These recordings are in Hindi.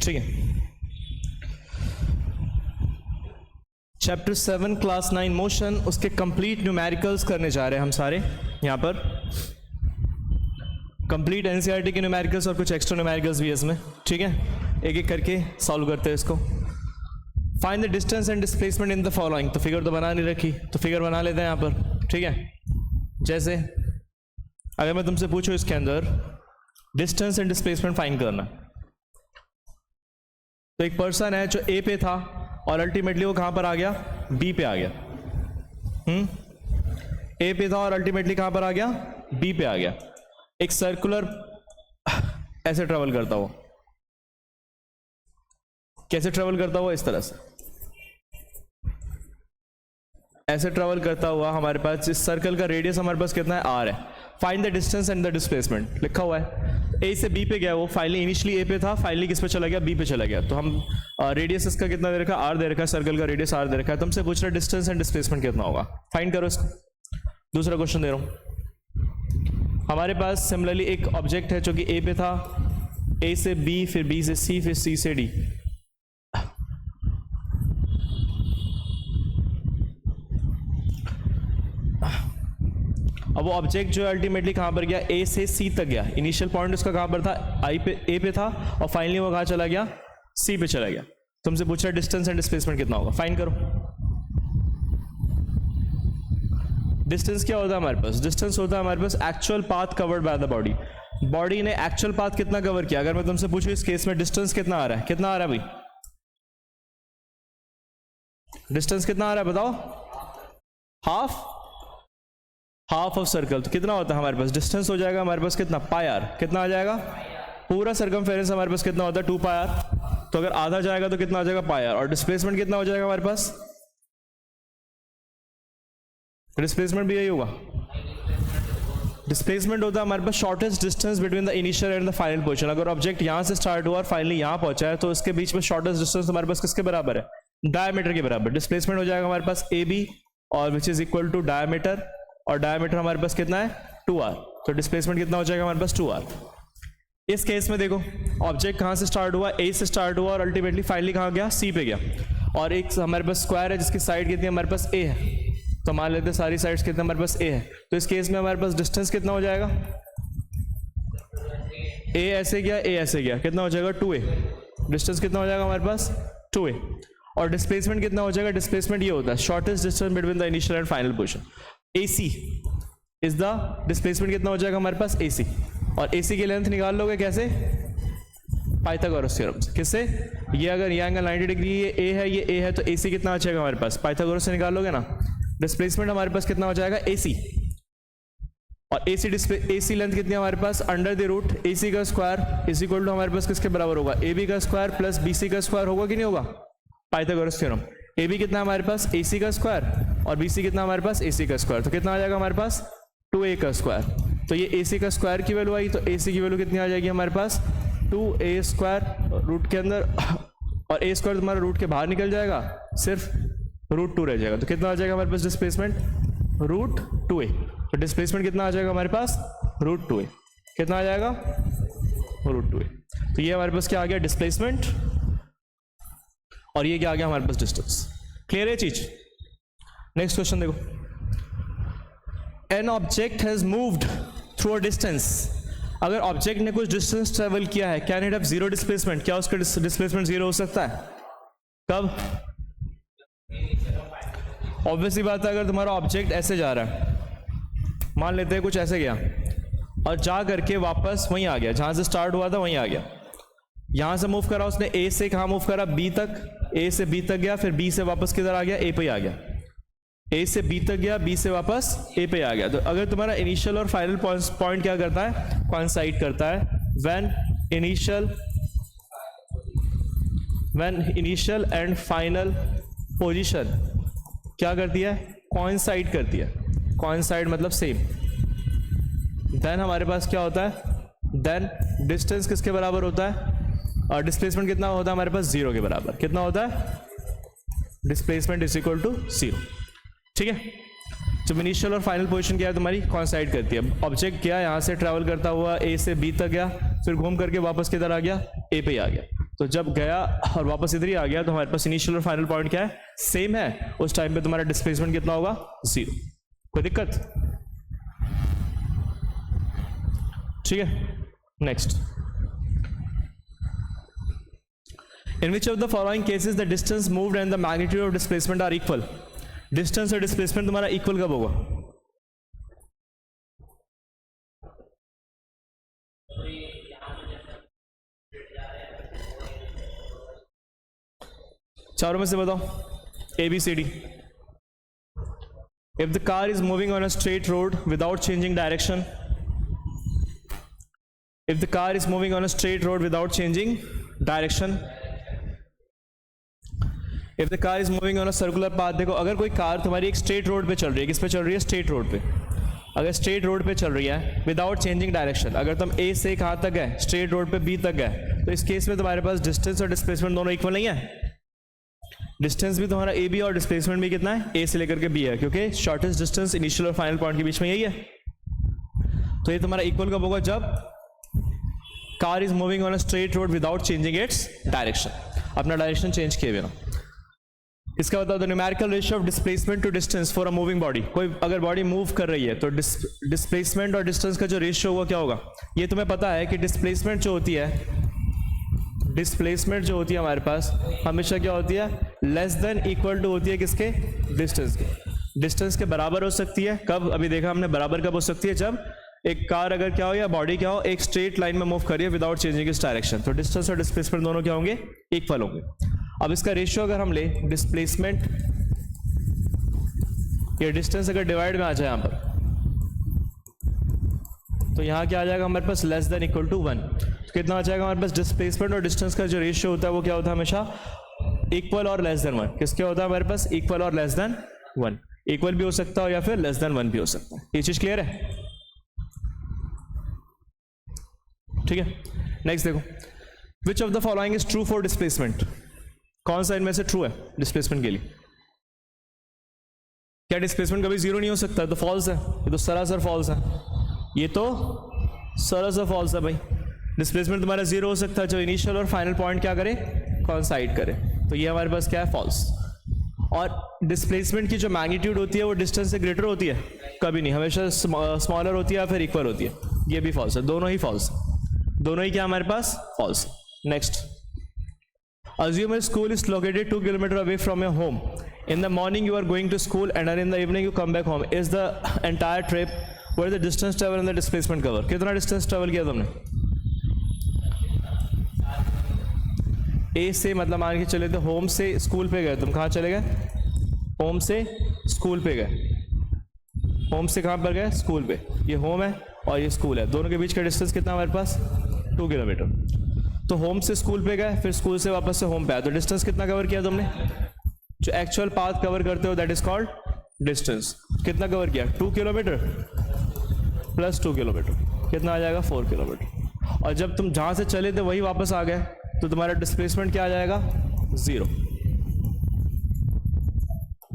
ठीक है। चैप्टर 7 क्लास 9 मोशन, उसके कंप्लीट न्यूमेरिकल्स करने जा रहे हैं हम सारे यहाँ पर। कंप्लीट एनसीईआरटी के न्यूमेरिकल्स और कुछ एक्स्ट्रा न्यूमेरिकल्स भी है इसमें, ठीक है। एक एक करके सॉल्व करते हैं इसको। Find the distance and displacement in the following, तो फिगर तो बना नहीं रखी, तो फिगर बना लेते हैं यहाँ पर, ठीक है। जैसे अगर मैं तुमसे पूछूं इसके अंदर डिस्टेंस एंड डिस्प्लेसमेंट फाइंड करना, तो एक पर्सन है जो ए पे था और अल्टीमेटली वो कहां पर आ गया, बी पे आ गया। ए पे था और अल्टीमेटली कहां पर आ गया, बी पे आ गया। एक सर्कुलर ऐसे ट्रेवल करता हुआ, कैसे ट्रेवल करता हुआ, इस तरह से ऐसे ट्रेवल करता हुआ हमारे पास इस सर्कल का रेडियस हमारे पास कितना है, आर है। Find the distance and the displacement लिखा हुआ है। ए से बी पे गया, वो फाइनली इनिशियली ए पे था, फाइनली किस पे चला गया, बी पे चला गया। तो हम रेडियस इसका कितना दे रखा है, आर दे रखा है, सर्कल का रेडियस आर दे रखा है। तुमसे पूछ रहा है डिस्टेंस एंड डिस्प्लेसमेंट कितना होगा, फाइंड करो इसको। दूसरा क्वेश्चन दे रहा हूं। हमारे पास सिमिलरली एक ऑब्जेक्ट है जो कि ए पे था, ए से बी, फिर बी से सी, फिर सी से डी। अब वो ऑब्जेक्ट जो है अल्टीमेटली कहां पर गया, ए से सी तक गया। इनिशियल पॉइंट उसका कहां पर था, आई पे, ए पे था, और फाइनली वो कहां चला गया, सी पे चला गया। तुमसे पूछ रहा है डिस्टेंस एंड डिस्प्लेसमेंट कितना होगा, फाइंड करो। डिस्टेंस क्या होता है हमारे पास, डिस्टेंस होता है हमारे पास actual path covered by the body. Body ने एक्चुअल पाथ कितना कवर किया। अगर मैं तुमसे पूछूं इस केस में डिस्टेंस कितना आ रहा है, कितना आ रहा है भाई, डिस्टेंस कितना आ रहा है बताओ, हाफ ऑफ सर्कल। तो कितना होता है हमारे पास, डिस्टेंस हो जाएगा हमारे पास कितना, पाई आर। कितना आ जाएगा, पूरा सर्कमफेरेंस हमारे पास कितना होता है, 2 पाई आर। तो अगर आधा जाएगा तो कितना हो जाएगा, पाई आर। और डिस्प्लेसमेंट कितना हो जाएगा हमारे पास, डिस्प्लेसमेंट भी यही होगा। डिस्प्लेसमेंट होता है हमारे पास shortest distance between the initial and the final position. अगर ऑब्जेक्ट यहां से स्टार्ट हुआ और फाइनली यहां पहुंचा है तो इसके बीच में शॉर्टेस्ट डिस्टेंस हमारे पास किसके बराबर है, डायमीटर के बराबर। डिस्प्लेसमेंट हो जाएगा हमारे पास ए बी, और which is equal to diameter, और डायमीटर हमारे पास कितना है, 2r। तो डिस्प्लेसमेंट कितना हो जाएगा हमारे पास, 2r। इस केस में देखो ऑब्जेक्ट कहां से स्टार्ट हुआ, ए से स्टार्ट हुआ और अल्टीमेटली फाइनली कहां गया, सी पे गया। और एक हमारे पास स्क्वायर है जिसकी साइड कितनी है हमारे पास, ए है। तो मान लेते हैं सारी साइड्स कितने हमारे पास, ए है। तो इस केस में हमारे पास डिस्टेंस कितना हो जाएगा, ए ऐसे गया, ए ऐसे गया, कितना हो जाएगा, 2a। डिस्टेंस कितना हो जाएगा हमारे पास, 2a। और डिस्प्लेसमेंट कितना हो जाएगा, डिस्प्लेसमेंट ये होता है shortest distance between the initial and final position. AC is the displacement कितना हो जाएगा हमारे पास, AC। और AC की लेंथ निकाल लोगे कैसे, पाइथागोरस थ्योरम से। किससे, ये अगर ये एंगल 90 डिग्री, ये A है, ये A है, तो AC कितना आ जाएगा हमारे पास, पाइथागोरस से निकाल लोगे ना। डिस्प्लेसमेंट हमारे पास कितना हो जाएगा, AC। और AC लेंथ कितनी है हमारे पास, अंडर द रूट AC का स्क्वायर इज इक्वल टू हमारे पास किसके बराबर होगा, AB का स्क्वायर प्लस BC का स्क्वायर होगा कि नहीं होगा, पाइथागोरस थ्योरम। AB कितना हमारे पास, AC का स्क्वायर, और BC कितना हमारे पास, AC का स्क्वायर। तो कितना आ जाएगा हमारे पास, 2a का स्क्वायर। तो ये AC का स्क्वायर की वैल्यू आई, तो AC की वैल्यू कितनी आ जाएगी हमारे पास, 2a स्क्वायर रूट के अंदर, और a स्क्वायर तुम्हारा रूट के बाहर निकल जाएगा, सिर्फ √2 रह जाएगा। तो कितना आ जाएगा हमारे पास डिस्प्लेसमेंट, √2a। तो डिस्प्लेसमेंट कितना आ जाएगा हमारे पास, √2a। कितना आ जाएगा, √2a। तो ये हमारे पास क्या आ गया, डिस्प्लेसमेंट, और ये क्या आ गया हमारे पास, डिस्टेंस। क्लियर है चीज। नेक्स्ट क्वेश्चन देखो, an object has moved through a distance. अगर ऑब्जेक्ट ने कुछ डिस्टेंस ट्रेवल किया है, कैन इट हैव 0 डिस्प्लेसमेंट, क्या उसका डिस्प्लेसमेंट 0 हो सकता है, कब, ऑब्वियसली बात है अगर तुम्हारा ऑब्जेक्ट ऐसे जा रहा है, मान लेते हैं कुछ ऐसे गया और जा करके वापस वहीं आ गया जहां से स्टार्ट हुआ था, वहीं आ गया। यहां से मूव करा उसने, ए से कहां मूव करा, बी तक, ए से बी तक गया, फिर बी से वापस किधर आ गया, ए पे आ गया। ए से बी तक गया, बी से वापस ए पे आ गया। तो अगर तुम्हारा इनिशियल और फाइनल पॉइंट क्या करता है, कोइंसाइड करता है। When initial and final position क्या करती है, कोइंसाइड करती है। कोइंसाइड मतलब सेम। देन हमारे पास क्या होता है, देन डिस्टेंस किसके बराबर होता है, और डिस्प्लेसमेंट कितना होता है हमारे पास, 0 के बराबर। कितना होता है, डिस्प्लेसमेंट इज इक्वल टू 0। ठीक है, जब इनिशियल और फाइनल पोजीशन क्या है तुम्हारी, कोइंसाइड करती है। ऑब्जेक्ट गया यहाँ से ट्रैवल करता हुआ ए से बी तक गया, फिर घूम करके वापस किधर आ गया, ए पे आ गया। तो जब गया और वापस इधर ही आ गया तो हमारे पास इनिशियल और फाइनल पॉइंट क्या है, सेम है। उस टाइम पे तुम्हारा डिस्प्लेसमेंट कितना होगा, 0। कोई दिक्कत? ठीक है, next. In which of the following cases the distance moved and the magnitude of displacement are equal? Distance और displacement तुम्हारा equal कब होगा? चारों में से बताओ, A, B, C, D. If the car is moving on a straight road without changing direction, if the car is moving on a straight road without changing direction, if the car is moving on a circular path, देखो अगर कोई कार तुम्हारी एक स्ट्रेट रोड पे चल रही है, किस पे चल रही है, स्ट्रेट रोड पे, अगर स्ट्रेट रोड पे चल रही है विदाउट चेंजिंग डायरेक्शन, अगर तुम A से कहाँ तक गए, स्ट्रेट रोड पे B तक गए, तो इस केस में तुम्हारे पास डिस्टेंस और डिस्प्लेसमेंट दोनों इक्वल नहीं है। डिस्टेंस भी तुम्हारा AB और डिस्प्लेसमेंट भी कितना है, A से लेकर के B है, क्योंकि शॉर्टेस्ट डिस्टेंस इनिशियल और फाइनल पॉइंट के बीच में यही है। तो ये तुम्हारा इक्वल कब होगा, जब car is moving on a straight road without changing its direction, अपना डायरेक्शन चेंज किए बिना। इसका बता दो numerical ratio of displacement to distance for a moving body. कोई अगर बॉडी मूव कर रही है तो डिस्प्लेसमेंट और डिस्टेंस का जो रेशियो होगा क्या होगा, ये तुम्हें पता है कि डिस्प्लेसमेंट जो होती है, डिस्प्लेसमेंट जो होती है हमारे पास हमेशा क्या होती है, लेस देन इक्वल टू होती है किसके, डिस्टेंस के। डिस्टेंस के बराबर हो सकती है कब, अभी देखा हमने बराबर कब हो सकती है, जब एक कार अगर क्या हो या बॉडी क्या हो, एक स्ट्रेट लाइन में मूव कर रही है विदाउट चेंजिंग इस डायरेक्शन, तो डिस्टेंस और डिस्प्लेसमेंट दोनों क्या होंगे, इक्वल होंगे। अब इसका रेशियो अगर हम ले, डिस्प्लेसमेंट या डिस्टेंस अगर डिवाइड में आ जाए यहाँ पर, तो यहाँ क्या आ जाएगा हमारे पास, लेस देन इक्वल टू 1। तो कितना आ जाएगा हमारे पास, डिस्प्लेसमेंट और डिस्टेंस का जो रेशियो होता है वो क्या होता है हमेशा, इक्वल और लेस देन 1। किसके होता है हमारे पास, इक्वल और लेस देन 1। इक्वल भी हो सकता है या फिर लेस देन 1 भी हो सकता है। ये चीज क्लियर है? ठीक है, नेक्स्ट देखो, विच of the following is true for displacement. कौन सा इनमें से ट्रू है डिस्प्लेसमेंट के लिए? क्या डिस्प्लेसमेंट कभी जीरो नहीं हो सकता? तो फॉल्स है, ये तो सरासर फॉल्स है, ये तो सरासर फॉल्स है भाई। डिस्प्लेसमेंट तुम्हारा जीरो हो सकता है जो इनिशियल और फाइनल पॉइंट क्या करे, कॉइंसाइड करे, तो ये हमारे पास क्या है, फॉल्स। और डिस्प्लेसमेंट की जो मैग्नीट्यूड होती है वो डिस्टेंस से ग्रेटर होती है, कभी नहीं, हमेशा स्मॉलर होती है या फिर इक्वल होती है, ये भी फॉल्स है, दोनों ही फॉल्स, दोनों ही क्या हमारे पास, false. Next, assume a school is located 2 kilometers away from your home. In the morning you are going to school and in the evening you come back home. Is the entire trip, what is the distance travel and the displacement cover? कितना distance travel किया तुमने? A से मतलब मान के चले तो होम से स्कूल पे गए, तुम कहाँ चले गए, होम से स्कूल पे गए, होम से कहाँ पर गए, स्कूल पे, ये होम है और ये स्कूल है, दोनों के बीच का डिस्टेंस कितना हमारे पास, 2 किलोमीटर। तो होम से स्कूल पे गए, फिर स्कूल से वापस से होम पे आए, तो डिस्टेंस कितना कवर किया तुमने, जो एक्चुअल पाथ कवर करते हो दैट इज कॉल्ड डिस्टेंस। कितना कवर किया, 2 किलोमीटर प्लस 2 किलोमीटर, कितना आ जाएगा, 4 किलोमीटर। और जब तुम जहाँ से चले थे वही वापस आ गए तो तुम्हारा डिस्प्लेसमेंट क्या आ जाएगा, 0।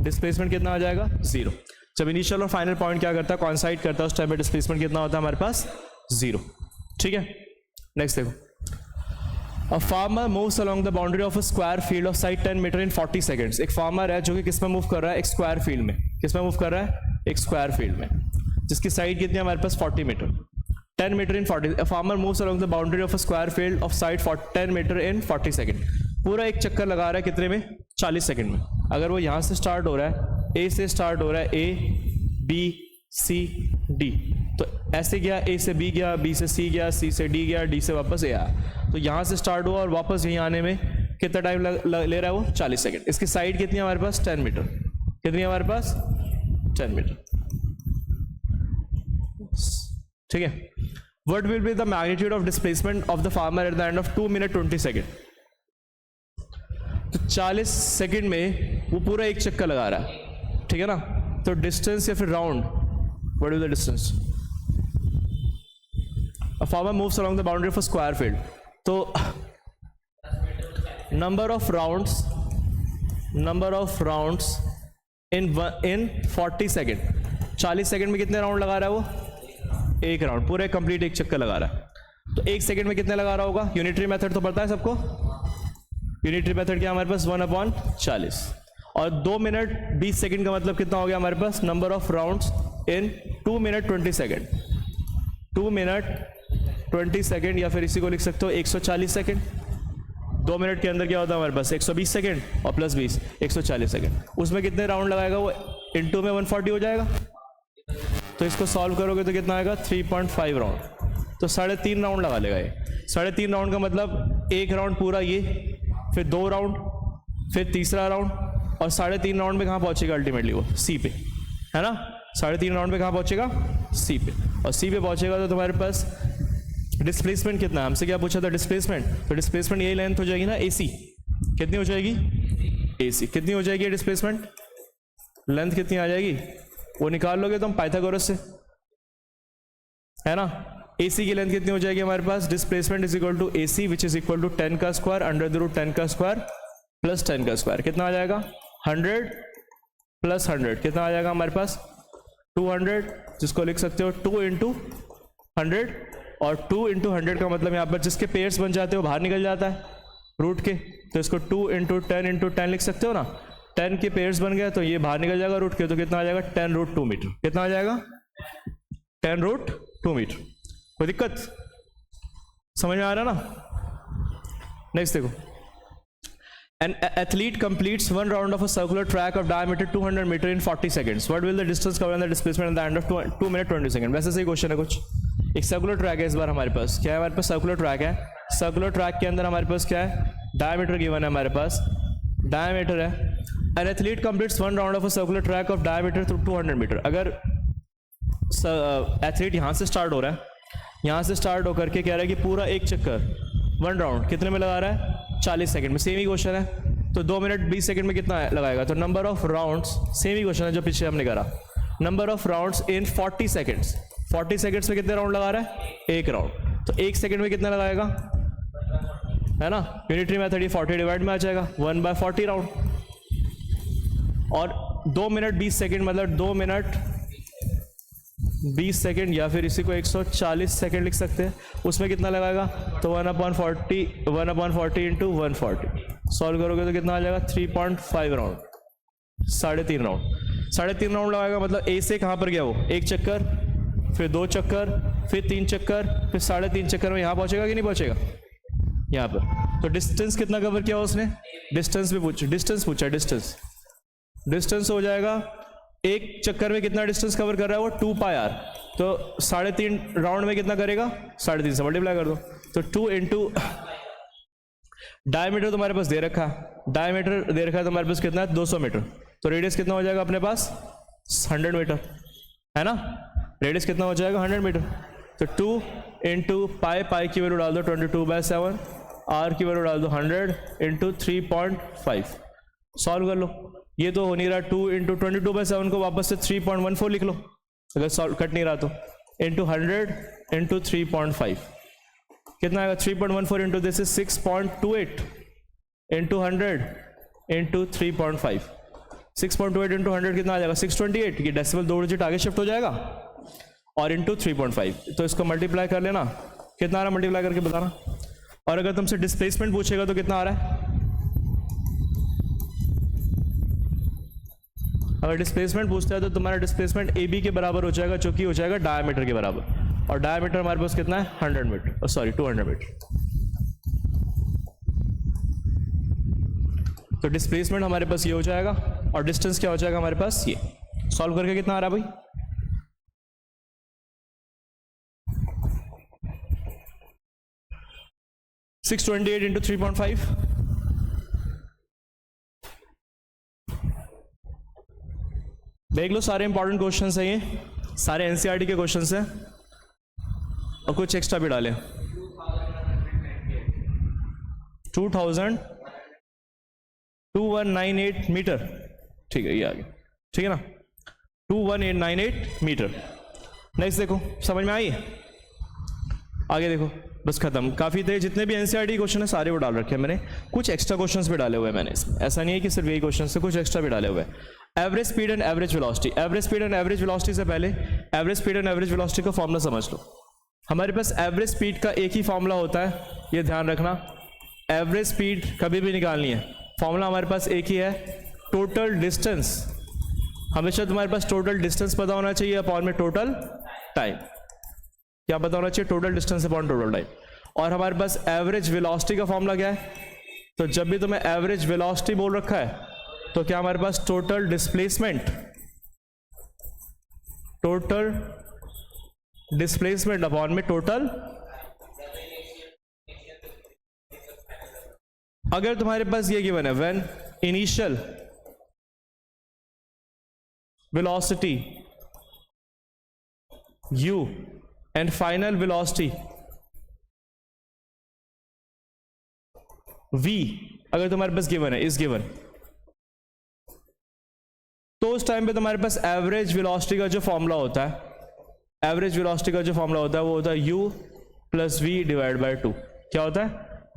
डिस्प्लेसमेंट कितना आ जाएगा, 0। जब इनिशियल और फाइनल पॉइंट क्या करता है, कॉइंसाइड करता है, उस टाइम पे डिस्प्लेसमेंट कितना होता है हमारे पास, 0। ठीक है, नेक्स्ट देखो, A farmer moves along the boundary of a square field of site 10 meter in 40 seconds. एक फार्मर है जो कि किस में मूव कर रहा है, एक स्क्वायर फील्ड में, किस में मूव कर रहा है, एक स्क्वायर फील्ड में, जिसकी साइड कितनी है हमारे पास, 40 meter, 10 meter in 40। A farmer moves along the boundary of a square field of site 10 meter in 40 seconds. पूरा एक चक्कर लगा रहा है कितने में, 40 सेकंड में। अगर वो यहाँ से स्टार्ट हो रहा है, A से स्टार्ट हो रहा है, A B C D, तो ऐसे गया, A से B गया, B से C गया, C से D गया, D से वापस A आया, तो यहाँ से स्टार्ट हुआ और वापस यहीं आने में कितना टाइम ले रहा है वो, 40 सेकंड। इसकी साइड कितनी है हमारे पास, 10 मीटर, कितनी है हमारे पास, 10 मीटर। ठीक है, what will be the magnitude of displacement of the farmer at the end of 2 minute 20 second. तो 40 सेकंड में वो पूरा एक चक्कर लगा रहा है, ठीक है ना, तो डिस्टेंस या फिर round, what is the distance, a farmer moves along the boundary of a square field, तो number of rounds in 40 second, 40 second में कितने राउंड लगा रहा है वो, एक राउंड, पूरे कंप्लीट एक चक्कर लगा रहा है। तो एक सेकेंड में कितने लगा रहा होगा, यूनिटरी मेथड तो पता है सबको, यूनिटरी मेथड क्या हमारे पास 1/40 और 2 मिनट 20 सेकंड का मतलब कितना हो गया हमारे पास number of rounds in 2 minute 20 second 2 minute 20 second या फिर इसी को लिख सकते हो 140 सेकंड 2 मिनट के अंदर क्या होता है हमारे पास 120 सेकंड और प्लस 20 140 सेकंड उसमें कितने राउंड लगाएगा वो इनटू में 140 हो जाएगा तो इसको सॉल्व करोगे तो कितना आएगा 3.5 राउंड तो 3.5 राउंड लगा लेगा ये 3.5 राउंड का मतलब एक राउंड पूरा ये फिर 2 राउंड फिर तीसरा राउंड और 3.5 राउंड में कहाँ पहुंचेगा अल्टीमेटली वो सी पे है ना 3.5 राउंड में कहाँ पहुंचेगा सी पे और सी पे पहुंचेगा तो तुम्हारे पास डिस्प्लेसमेंट कितना है हमसे क्या पूछा था डिस्प्लेसमेंट तो डिस्प्लेसमेंट यही लेंथ हो जाएगी ना AC कितनी हो जाएगी AC कितनी हो जाएगी डिस्प्लेसमेंट लेंथ कितनी आ जाएगी वो निकाल लोगे तुम पाइथागोरस से है ना AC की लेंथ कितनी हो जाएगी हमारे पास displacement is equal to AC which is equal to 10 का स्क्वायर अंडर द रूट 10 का स्क्वायर प्लस 10 का स्क्वायर कितना आ जाएगा 100 प्लस 100 कितना आ जाएगा हमारे पास 200 जिसको लिख सकते हो 2 इंटू 100 और 2 इंटू 100 का मतलब यहाँ पर जिसके पेयर्स बन जाते हो बाहर निकल जाता है रूट के तो इसको 2 इंटू 10 लिख सकते हो ना 10 के पेयर्स बन गए तो ये बाहर निकल जाएगा रूट के तो कितना आ जाएगा 10 रूट 2 मीटर कितना आ जाएगा 10 रूट 2 मीटर कोई दिक्कत समझ में आ रहा ना नेक्स्ट देखो An athlete completes one round of a circular track of diameter 200 meter in 40 seconds. What will the distance cover and the displacement at the end of 2 minute 20 seconds? वैसे सही क्वेश्चन है कुछ एक सर्कुलर ट्रैक है इस बार हमारे पास क्या है हमारे पास सर्कुलर ट्रैक है सर्कुलर ट्रैक के अंदर हमारे पास क्या है डायमीटर गिवन है हमारे पास डायमीटर है An athlete completes one round of a circular track of diameter 200 meter. अगर एथलीट यहाँ से स्टार्ट हो रहा है यहाँ से स्टार्ट होकर के कह रहा है कि पूरा एक चक्कर वन राउंड कितने में लगा रहा है 40 सेकंड में सेम ही क्वेश्चन है तो 2 मिनट 20 सेकंड में कितना लगाएगा तो number of rounds same he question है जो पीछे हमने करा number of rounds in 40 seconds 40 seconds में कितने राउंड लगा रहा है एक राउंड तो एक सेकंड में कितना लगाएगा है ना यूनिटरी मेथड ये 40 डिवाइड में आ जाएगा 1/40 राउंड और 2 मिनट 20 सेकंड मतलब 2 मिनट 20 सेकंड या फिर इसी को 140 सेकंड लिख सकते हैं उसमें कितना लगाएगा तो 1/40 इंटू 140 सॉल्व करोगे तो कितना आ जाएगा 3.5 राउंड 3.5 राउंड 3.5 राउंड लगाएगा मतलब ए से कहाँ पर गया वो एक चक्कर फिर 2 चक्कर फिर 3 चक्कर फिर 3.5 चक्कर में यहाँ पहुँचेगा कि नहीं पहुँचेगा यहाँ पर तो डिस्टेंस कितना कवर किया उसने डिस्टेंस भी पूछा डिस्टेंस हो जाएगा एक चक्कर में कितना डिस्टेंस कवर कर रहा है वो 2 पाई आर तो 3.5 राउंड में कितना करेगा 3.5 से मल्टीप्लाई कर दो तो 2 इंटू डायमीटर तुम्हारे पास दे रखा है डायमीटर दे रखा है तुम्हारे पास कितना है 200 मीटर तो रेडियस कितना हो जाएगा अपने पास 100 मीटर है ना रेडियस कितना हो जाएगा 100 मीटर तो 2 इंटू पाई की वैल्यू डाल दो 22/7 आर की वैल्यू डाल दो 100 इंटू 3.5 सॉल्व कर लो ये तो हो नहीं रहा 2 इंटू 22/7 को वापस से 3.14 लिख लो अगर सॉल्व कट नहीं रहा तो इंटू 100 इंटू 3.5 कितना आएगा 3.14 into this is 6.28 into 100 into 3.5 6.28 into 100 कितना आ जाएगा 628 ये डेसिमल 2 डिजिट आगे शिफ्ट हो जाएगा और इंटू 3.5 तो इसको मल्टीप्लाई कर लेना कितना आ रहा है मल्टीप्लाई करके बताना और अगर तुमसे डिस्प्लेसमेंट पूछेगा तो कितना आ रहा है अगर डिस्प्लेसमेंट पूछता है तो तुम्हारा डिस्प्लेसमेंट AB के बराबर हो जाएगा जो कि हो जाएगा डायमीटर के बराबर और डायमीटर हमारे पास कितना है 100 मीटर सॉरी 200 मीटर तो डिस्प्लेसमेंट हमारे पास ये हो जाएगा और डिस्टेंस क्या हो जाएगा हमारे पास ये सॉल्व करके कितना आ रहा है भाई $628 इंटू 3.5 देख लो सारे इंपॉर्टेंट क्वेश्चंस हैं ये सारे एनसीईआरटी के क्वेश्चंस हैं और कुछ एक्स्ट्रा भी डालें 2198 मीटर ठीक है ये आ गया ठीक है ना 21898 मीटर नेक्स्ट देखो समझ में आई आगे देखो बस खत्म काफ़ी थे जितने भी एनसीईआरटी क्वेश्चन है सारे वो डाल रखे हैं मैंने कुछ एक्स्ट्रा क्वेश्चंस भी डाले हुए हैं मैंने इसमें ऐसा नहीं है कि सिर्फ यही क्वेश्चन से कुछ एक्स्ट्रा भी डाले हुए हैं average speed and average velocity average speed and average velocity से पहले average speed and average velocity का फॉर्मूला समझ लो हमारे पास एवरेज स्पीड का एक ही फॉर्मूला होता है ये ध्यान रखना एवरेज स्पीड कभी भी निकालनी है, फॉर्मूला हमारे पास एक ही है, टोटल डिस्टेंस। हमेशा तुम्हारे पास टोटल डिस्टेंस पता होना चाहिए अपॉन में टोटल टाइम। क्या पता होना चाहिए? Total distance upon total time. और हमारे पास एवरेज वेलोसिटी का फॉर्मूला क्या है? तो जब भी तुम्हें एवरेज वेलोसिटी बोल रखा है तो क्या हमारे पास total displacement, total displacement upon में टोटल। अगर तुम्हारे पास ये गिवन है when initial velocity u and final velocity v, अगर तुम्हारे पास गिवन है इस गिवन, तो उस टाइम पे तुम्हारे पास एवरेज वेलोसिटी का जो फॉर्मूला होता है, एवरेज वेलोसिटी का जो फॉर्मूला होता है वो होता है u plus v divide by 2। क्या होता है?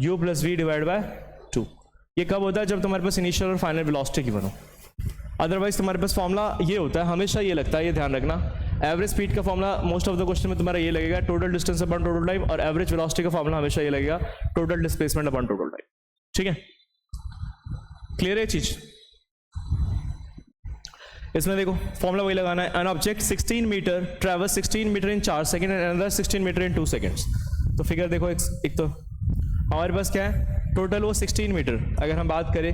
u plus v divide by 2। ये कब होता है? जब तुम्हारे पास इनिशियल और फाइनल वेलोसिटी गिवन हो। अदरवाइज तुम्हारे पास फॉर्मूला ये होता है, हमेशा ये लगता है, ये ध्यान रखना, एवरेज स्पीड का formula most of the question में तुम्हारा ये लगेगा total distance upon total time, और एवरेज वेलोसिटी का फॉर्मूला हमेशा ये लगेगा total displacement upon total time. ठीक है, क्लियर है चीज? इसमें देखो फॉर्मूला वही लगाना है, an object 16 meter travel 16 meter in 4 second and another 16 meter in 2 seconds. तो फिगर देखो, एक तो हमारे पास क्या है, टोटल वो 16 मीटर। अगर हम बात करें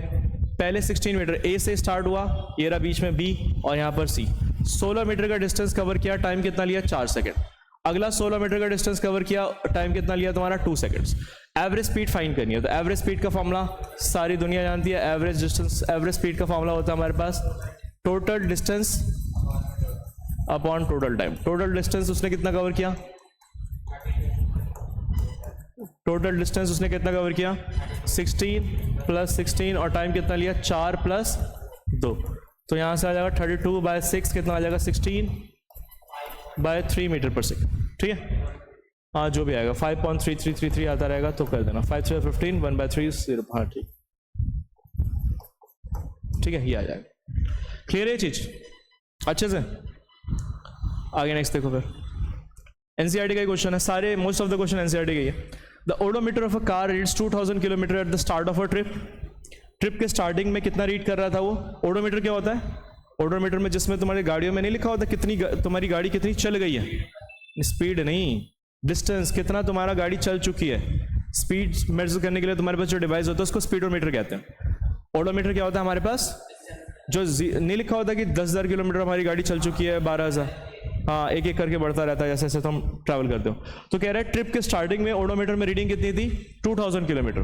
पहले 16 मीटर ए से स्टार्ट हुआ, ये रहा बीच में बी और यहाँ पर सी, 16 मीटर का डिस्टेंस कवर किया, टाइम कितना लिया? 4 सेकंड। अगला 16 मीटर का डिस्टेंस कवर किया, टाइम कितना लिया तुम्हारा? 2 सेकंड्स। एवरेज स्पीड फाइंड करनी है, तो एवरेज स्पीड का फॉर्मूला सारी दुनिया जानती है, एवरेज डिस्टेंस, एवरेज स्पीड का फॉर्मूला होता है हमारे पास total distance upon total time. Total distance उसने कितना कवर किया? टोटल डिस्टेंस उसने कितना कवर किया? 16 प्लस 16, और टाइम कितना लिया? 4 प्लस 2। तो यहां से आ जाएगा 32/6, कितना आ जाएगा? 16/3 मीटर पर सेकेंड। ठीक है, हाँ जो भी आएगा 5.3333 आता रहेगा, तो कर देना 5 3 15 1/3 0। हाँ ठीक है, ये आ जाएगा। क्लियर है चीज अच्छे से? आगे नेक्स्ट देखो, फिर एनसीईआरटी का क्वेश्चन है, सारे most of the question NCERT का ही है। The odometer of a car reads 2000 kilometre at the start of a trip. Trip के स्टार्टिंग में कितना रीड कर रहा था वो? ओडोमीटर क्या होता है? ओडोमीटर में जिसमें तुम्हारी गाड़ियों में नहीं लिखा होता कितनी तुम्हारी गाड़ी कितनी चल गई है, स्पीड नहीं, डिस्टेंस, कितना तुम्हारा गाड़ी चल चुकी है। स्पीड मेजर करने के लिए तुम्हारे पास जो डिवाइस होता है उसको स्पीडोमीटर कहते हैं। ओडोमीटर क्या होता है हमारे पास? जो नहीं लिखा होता कि 10,000 किलोमीटर हमारी गाड़ी चल चुकी है, 12,000, हाँ एक एक करके बढ़ता रहता है जैसे जैसे तुम ट्रैवल करते हो। तो कह रहा है ट्रिप के स्टार्टिंग में ओडोमीटर में रीडिंग कितनी थी? 2000 किलोमीटर,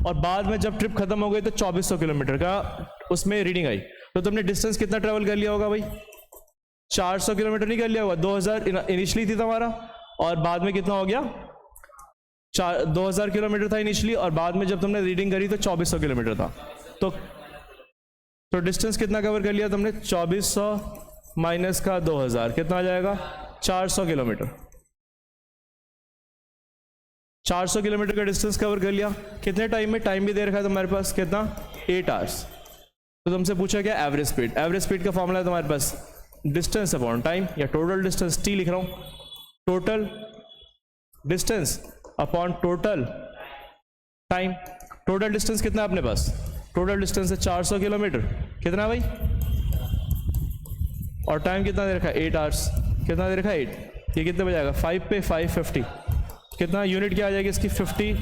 और बाद में जब ट्रिप खत्म हो गई तो 2400 किलोमीटर का उसमें रीडिंग आई। तो तुमने डिस्टेंस कितना ट्रैवल कर लिया होगा भाई? 400 किलोमीटर नहीं कर लिया होगा? 2000 इनिशियली थी तुम्हारा, और बाद में कितना हो गया? 2000 किलोमीटर था इनिशियली, और बाद में जब तुमने रीडिंग करी तो 2400 किलोमीटर था। तो डिस्टेंस कितना कवर कर लिया तुमने? 2400 माइनस का 2000 कितना आ जाएगा? 400 किलोमीटर। 400 किलोमीटर का डिस्टेंस कवर कर लिया कितने टाइम में? टाइम भी दे रखा है तुम्हारे पास कितना? 8 आवर्स। तो तुमसे पूछा क्या? Average speed. एवरेज स्पीड का फॉर्मूला है तुम्हारे पास डिस्टेंस अपॉन टाइम, या टोटल डिस्टेंस, टी लिख रहा हूं, total distance upon total time. Total distance कितना है अपने पास? टोटल डिस्टेंस है 400 किलोमीटर, कितना भाई? और टाइम कितना दे रखा है? 8 आवर्स। कितना दे रखा है? 8। ये कितने बजे आएगा? 5 पे 550, कितना यूनिट क्या आ जाएगी इसकी? 50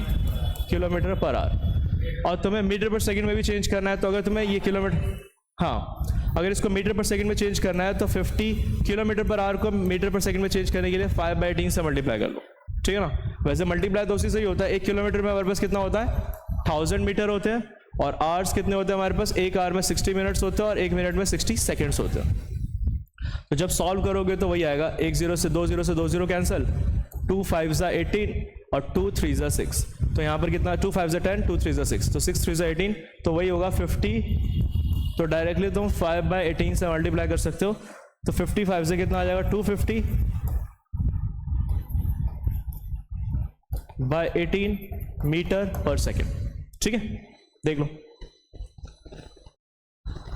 किलोमीटर पर आवर। और तुम्हें मीटर पर सेकंड में भी चेंज करना है, तो अगर तुम्हें ये किलोमीटर, हाँ अगर इसको मीटर पर सेकंड में चेंज करना है तो 50 किलोमीटर पर आवर को मीटर पर सेकंड में चेंज करने के लिए 5/18 से मल्टीप्लाई कर लो। ठीक है ना? वैसे मल्टीप्लाई तो उसी से ही होता है। 1 किलोमीटर में हमारे पास कितना होता है? 1000 मीटर होते हैं, और आवर्स कितने होते हैं हमारे पास? 1 आवर में 60 मिनट्स होते हैं, और 1 मिनट में 60 सेकेंड्स होते हैं। तो जब सॉल्व करोगे तो वही आएगा, 1 0 से 2 0 से 2 0 कैंसिल, 2 5 ज़ा 18 और 2 3 ज़ा 6। तो यहाँ पर कितना? 2 5 ज़ा 10, 2 3 ज़ा 6, तो 6 3 ज़ा 18, तो वही होगा 50। तो डायरेक्टली तुम 5/18 से मल्टीप्लाई कर सकते हो, तो 55 से कितना आ जाएगा? 250/18 मीटर पर सेकेंड। ठीक है, देख लो,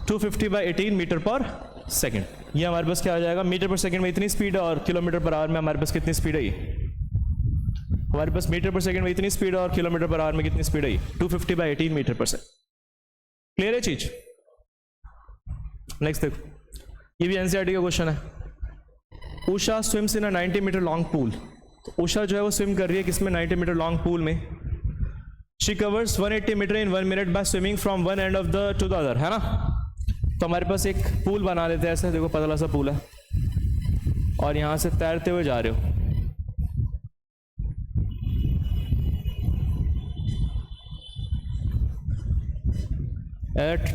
250/18 मीटर पर सेकेंड। ये हमारे पास क्या आ जाएगा? मीटर पर सेकेंड में इतनी स्पीड है, और किलोमीटर पर आवर में हमारे पास कितनी स्पीड है? ये हमारे पास मीटर पर सेकंड में इतनी स्पीड है और किलोमीटर पर आवर में कितनी स्पीड है? 250/18 मीटर पर सेकंड। क्लियर है चीज? नेक्स्ट देखो, ये भी एनसीईआरटी का क्वेश्चन है। Usha swims in a 90 metre long pool. तो उषा जो है वो स्विम कर रही है किसमें? 90 मीटर लॉन्ग पूल में। She covers 180 meter in 1 minute by swimming from one end of the to the other, है ना? तो हमारे पास एक पूल बना लेते हैं ऐसे, देखो पतला सा पूल है और यहां से तैरते हुए जा रहे हो।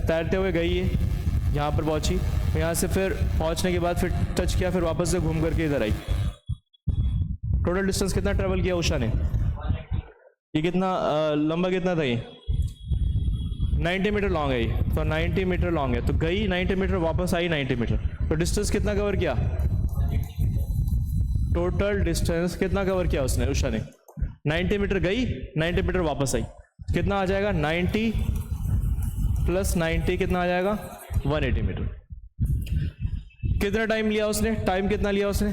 तैरते हुए गई है, यहाँ पर पहुंची, यहाँ से फिर पहुंचने के बाद फिर टच किया, फिर वापस से घूम करके इधर आई। टोटल डिस्टेंस कितना ट्रेवल किया उषा ने? ये कितना लंबा कितना था? ये 90 मीटर लॉन्ग है ये, तो 90 मीटर लॉन्ग है। तो गई 90 मीटर, वापस आई 90 मीटर, तो डिस्टेंस कितना कवर किया? टोटल डिस्टेंस कितना कवर किया उसने, उषा ने? 90 मीटर गई, 90 मीटर वापस आई, कितना आ जाएगा? 90 + 90 कितना आ जाएगा? 180 मीटर। कितना टाइम लिया उसने? टाइम कितना लिया उसने?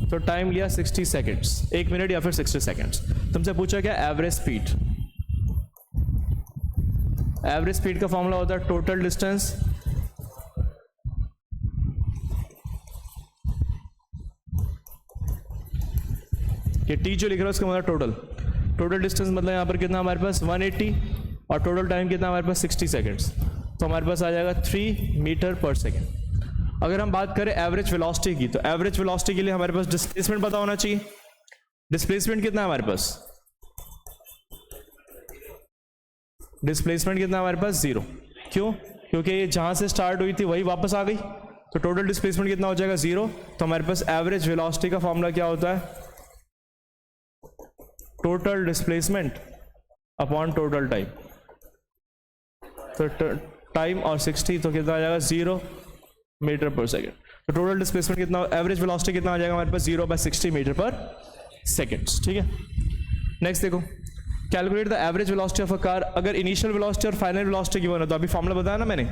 तो टाइम लिया 60 सेकेंड्स, 1 मिनट या फिर 60 सेकेंड्स। तुमसे पूछा क्या? Average speed. एवरेज स्पीड का फॉर्मूला होता है टोटल डिस्टेंस ये टी जो लिख रहा है उसका मतलब टोटल डिस्टेंस, मतलब यहाँ पर कितना हमारे पास? 180, और टोटल टाइम कितना हमारे पास? 60 सेकेंड्स। तो हमारे पास आ जाएगा 3 मीटर पर सेकेंड। अगर हम बात करें एवरेज वेलोसिटी की, तो एवरेज वेलोसिटी के लिए हमारे पास डिस्प्लेसमेंट पता होना चाहिए। डिस्प्लेसमेंट कितना है हमारे पास? डिस्प्लेसमेंट कितना हमारे पास? 0। क्यों? क्योंकि ये जहां से स्टार्ट हुई थी वही वापस आ गई, तो टोटल डिस्प्लेसमेंट कितना हो जाएगा? 0। तो हमारे पास एवरेज वेलोसिटी का फॉर्मूला क्या होता है? Total displacement upon total time. तो टाइम और 60, तो कितना आ जाएगा? 0 मीटर पर सेकेंड। तो टोटल डिस्प्लेसमेंट कितना, एवरेज वेलोसिटी कितना आ जाएगा हमारे पास? 0/60 मीटर पर सेकेंड। ठीक है, नेक्स्ट देखो, calculate the average velocity of a car. अगर इनिशियल वेलोसिटी और फाइनल वेलोसिटी गिवन है, तो अभी फॉर्मूला बताया ना मैंने,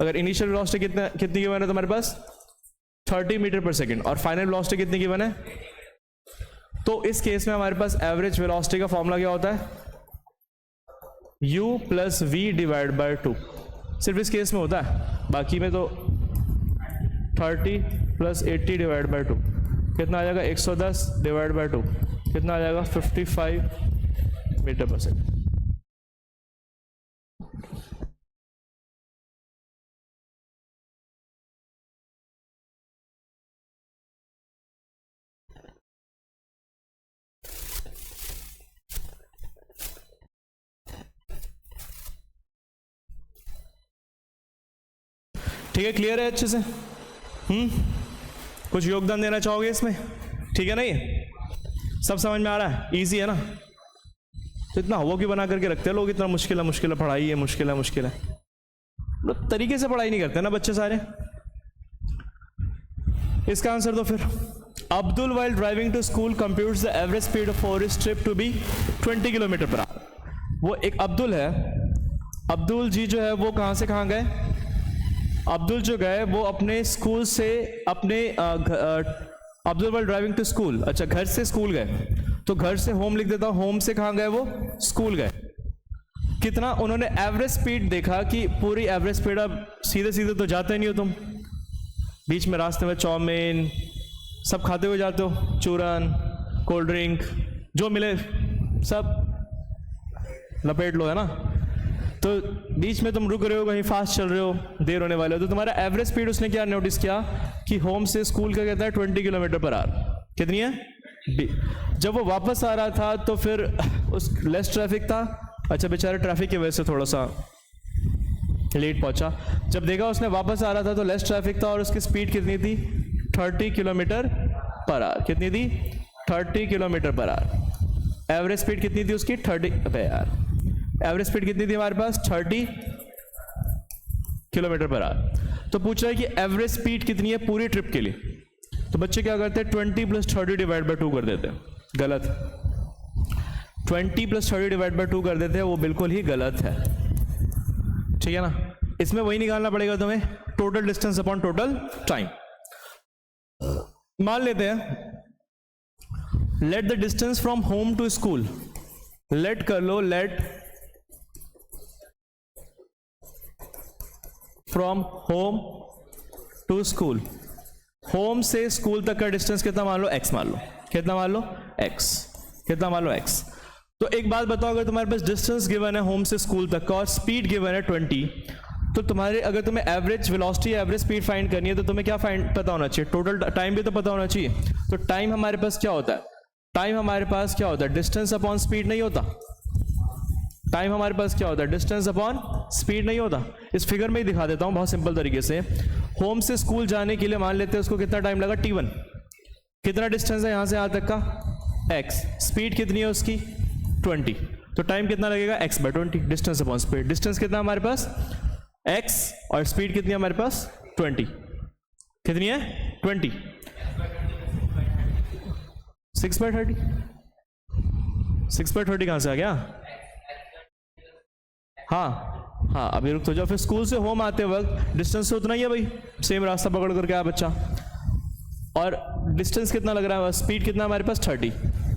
अगर इनिशियल वेलोसिटी कितनी गिवन है तो हमारे पास 30 मीटर पर सेकेंड, और फाइनल वेलोसिटी कितनी गिवन है, तो इस केस में हमारे पास एवरेज वेलोसिटी का फॉर्मूला क्या होता है? u + v/2। सिर्फ इस केस में होता है, बाकी में तो 30 + 80/2 कितना आ जाएगा? 110/2 कितना आ जाएगा? 55 मीटर पर सेकेंड। ठीक है, क्लियर है अच्छे से? कुछ योगदान देना चाहोगे इसमें? ठीक है ना? ये सब समझ में आ रहा है? इजी है ना? तो इतना वो क्यों बना करके रखते हैं लोग, इतना मुश्किल है पढ़ाई है, मुश्किल है। तरीके से पढ़ाई नहीं करते ना बच्चे सारे। इसका आंसर दो फिर। Abdul while driving to school computes the average speed for his trip to be 20 kilometer per hour. वो एक अब्दुल है, अब्दुल जी जो है वो कहाँ से कहाँ गए? अब्दुल जो गए वो अपने स्कूल से अपने Abdul while driving to school, अच्छा घर से स्कूल गए, तो घर से होम लिख देता हूँ, होम से कहाँ गए वो? स्कूल गए। कितना उन्होंने एवरेज स्पीड देखा कि पूरी एवरेज स्पीड, अब सीधे सीधे तो जाते नहीं हो तुम, बीच में रास्ते में चाउमीन सब खाते हुए जाते हो, चूरन, कोल्ड ड्रिंक, जो मिले सब लपेट लो, है ना? तो बीच में तुम रुक रहे हो, कहीं फास्ट चल रहे हो, देर होने वाले हो, तो तुम्हारा एवरेज स्पीड उसने क्या नोटिस किया कि होम से स्कूल का कहता है 20 किलोमीटर पर आवर। कितनी है? जब वो वापस आ रहा था तो फिर उस लेस ट्रैफिक था, अच्छा बेचारे ट्रैफिक की वजह से थोड़ा सा लेट पहुंचा। जब देखा उसने वापस आ रहा था तो लेस ट्रैफिक था और उसकी स्पीड कितनी थी? 30 किलोमीटर पर आवर। कितनी थी? 30 kilometre per our. Average speed कितनी थी उसकी? 30 पे यार, एवरेज स्पीड कितनी थी हमारे पास? 30 किलोमीटर पर आवर। तो पूछ रहा है कि एवरेज स्पीड कितनी है पूरी ट्रिप के लिए, तो बच्चे क्या करते हैं? 20 + 30/2 कर देते हैं। गलत। 20 + 30/2 कर देते हैं, वो बिल्कुल ही गलत है। ठीक है ना? इसमें वही निकालना पड़ेगा तुम्हें, total distance upon total time. मान लेते हैं let the distance from home to school, let कर लो, let from home to school, home से स्कूल तक का डिस्टेंस कितना मान लो, x मान लो, कितना मान लो, x, कितना मान लो, x। तो एक बात बताओ, अगर तुम्हारे पास डिस्टेंस गिवन है होम से स्कूल तक का और स्पीड गिवन है 20, तो तुम्हारे अगर तुम्हें average velocity, average speed find करनी है तो तुम्हें क्या फाइंड पता होना चाहिए, टोटल टाइम भी तो पता होना चाहिए। तो टाइम हमारे पास क्या होता है, टाइम हमारे पास क्या होता है, डिस्टेंस अपॉन स्पीड नहीं होता, टाइम हमारे पास क्या होता है, डिस्टेंस अपॉन स्पीड नहीं होता। इस फिगर में ही दिखा देता हूं बहुत सिंपल तरीके से। होम से स्कूल जाने के लिए मान लेते हैं उसको कितना टाइम लगा, t1, कितना डिस्टेंस है यहां से यहां तक का, x, स्पीड कितनी है उसकी 20, तो टाइम कितना लगेगा x/20, distance upon speed. Distance कितना हमारे पास x और स्पीड कितनी है हमारे पास 20, कितनी है 20, 6/30, 6/30 कहां से आ गया, हाँ अभी रुक तो जाओ। फिर स्कूल से होम आते वक्त डिस्टेंस तो उतना ही है भाई, सेम रास्ता पकड़ करके आया बच्चा, और डिस्टेंस कितना लग रहा है, स्पीड कितना हमारे पास 30,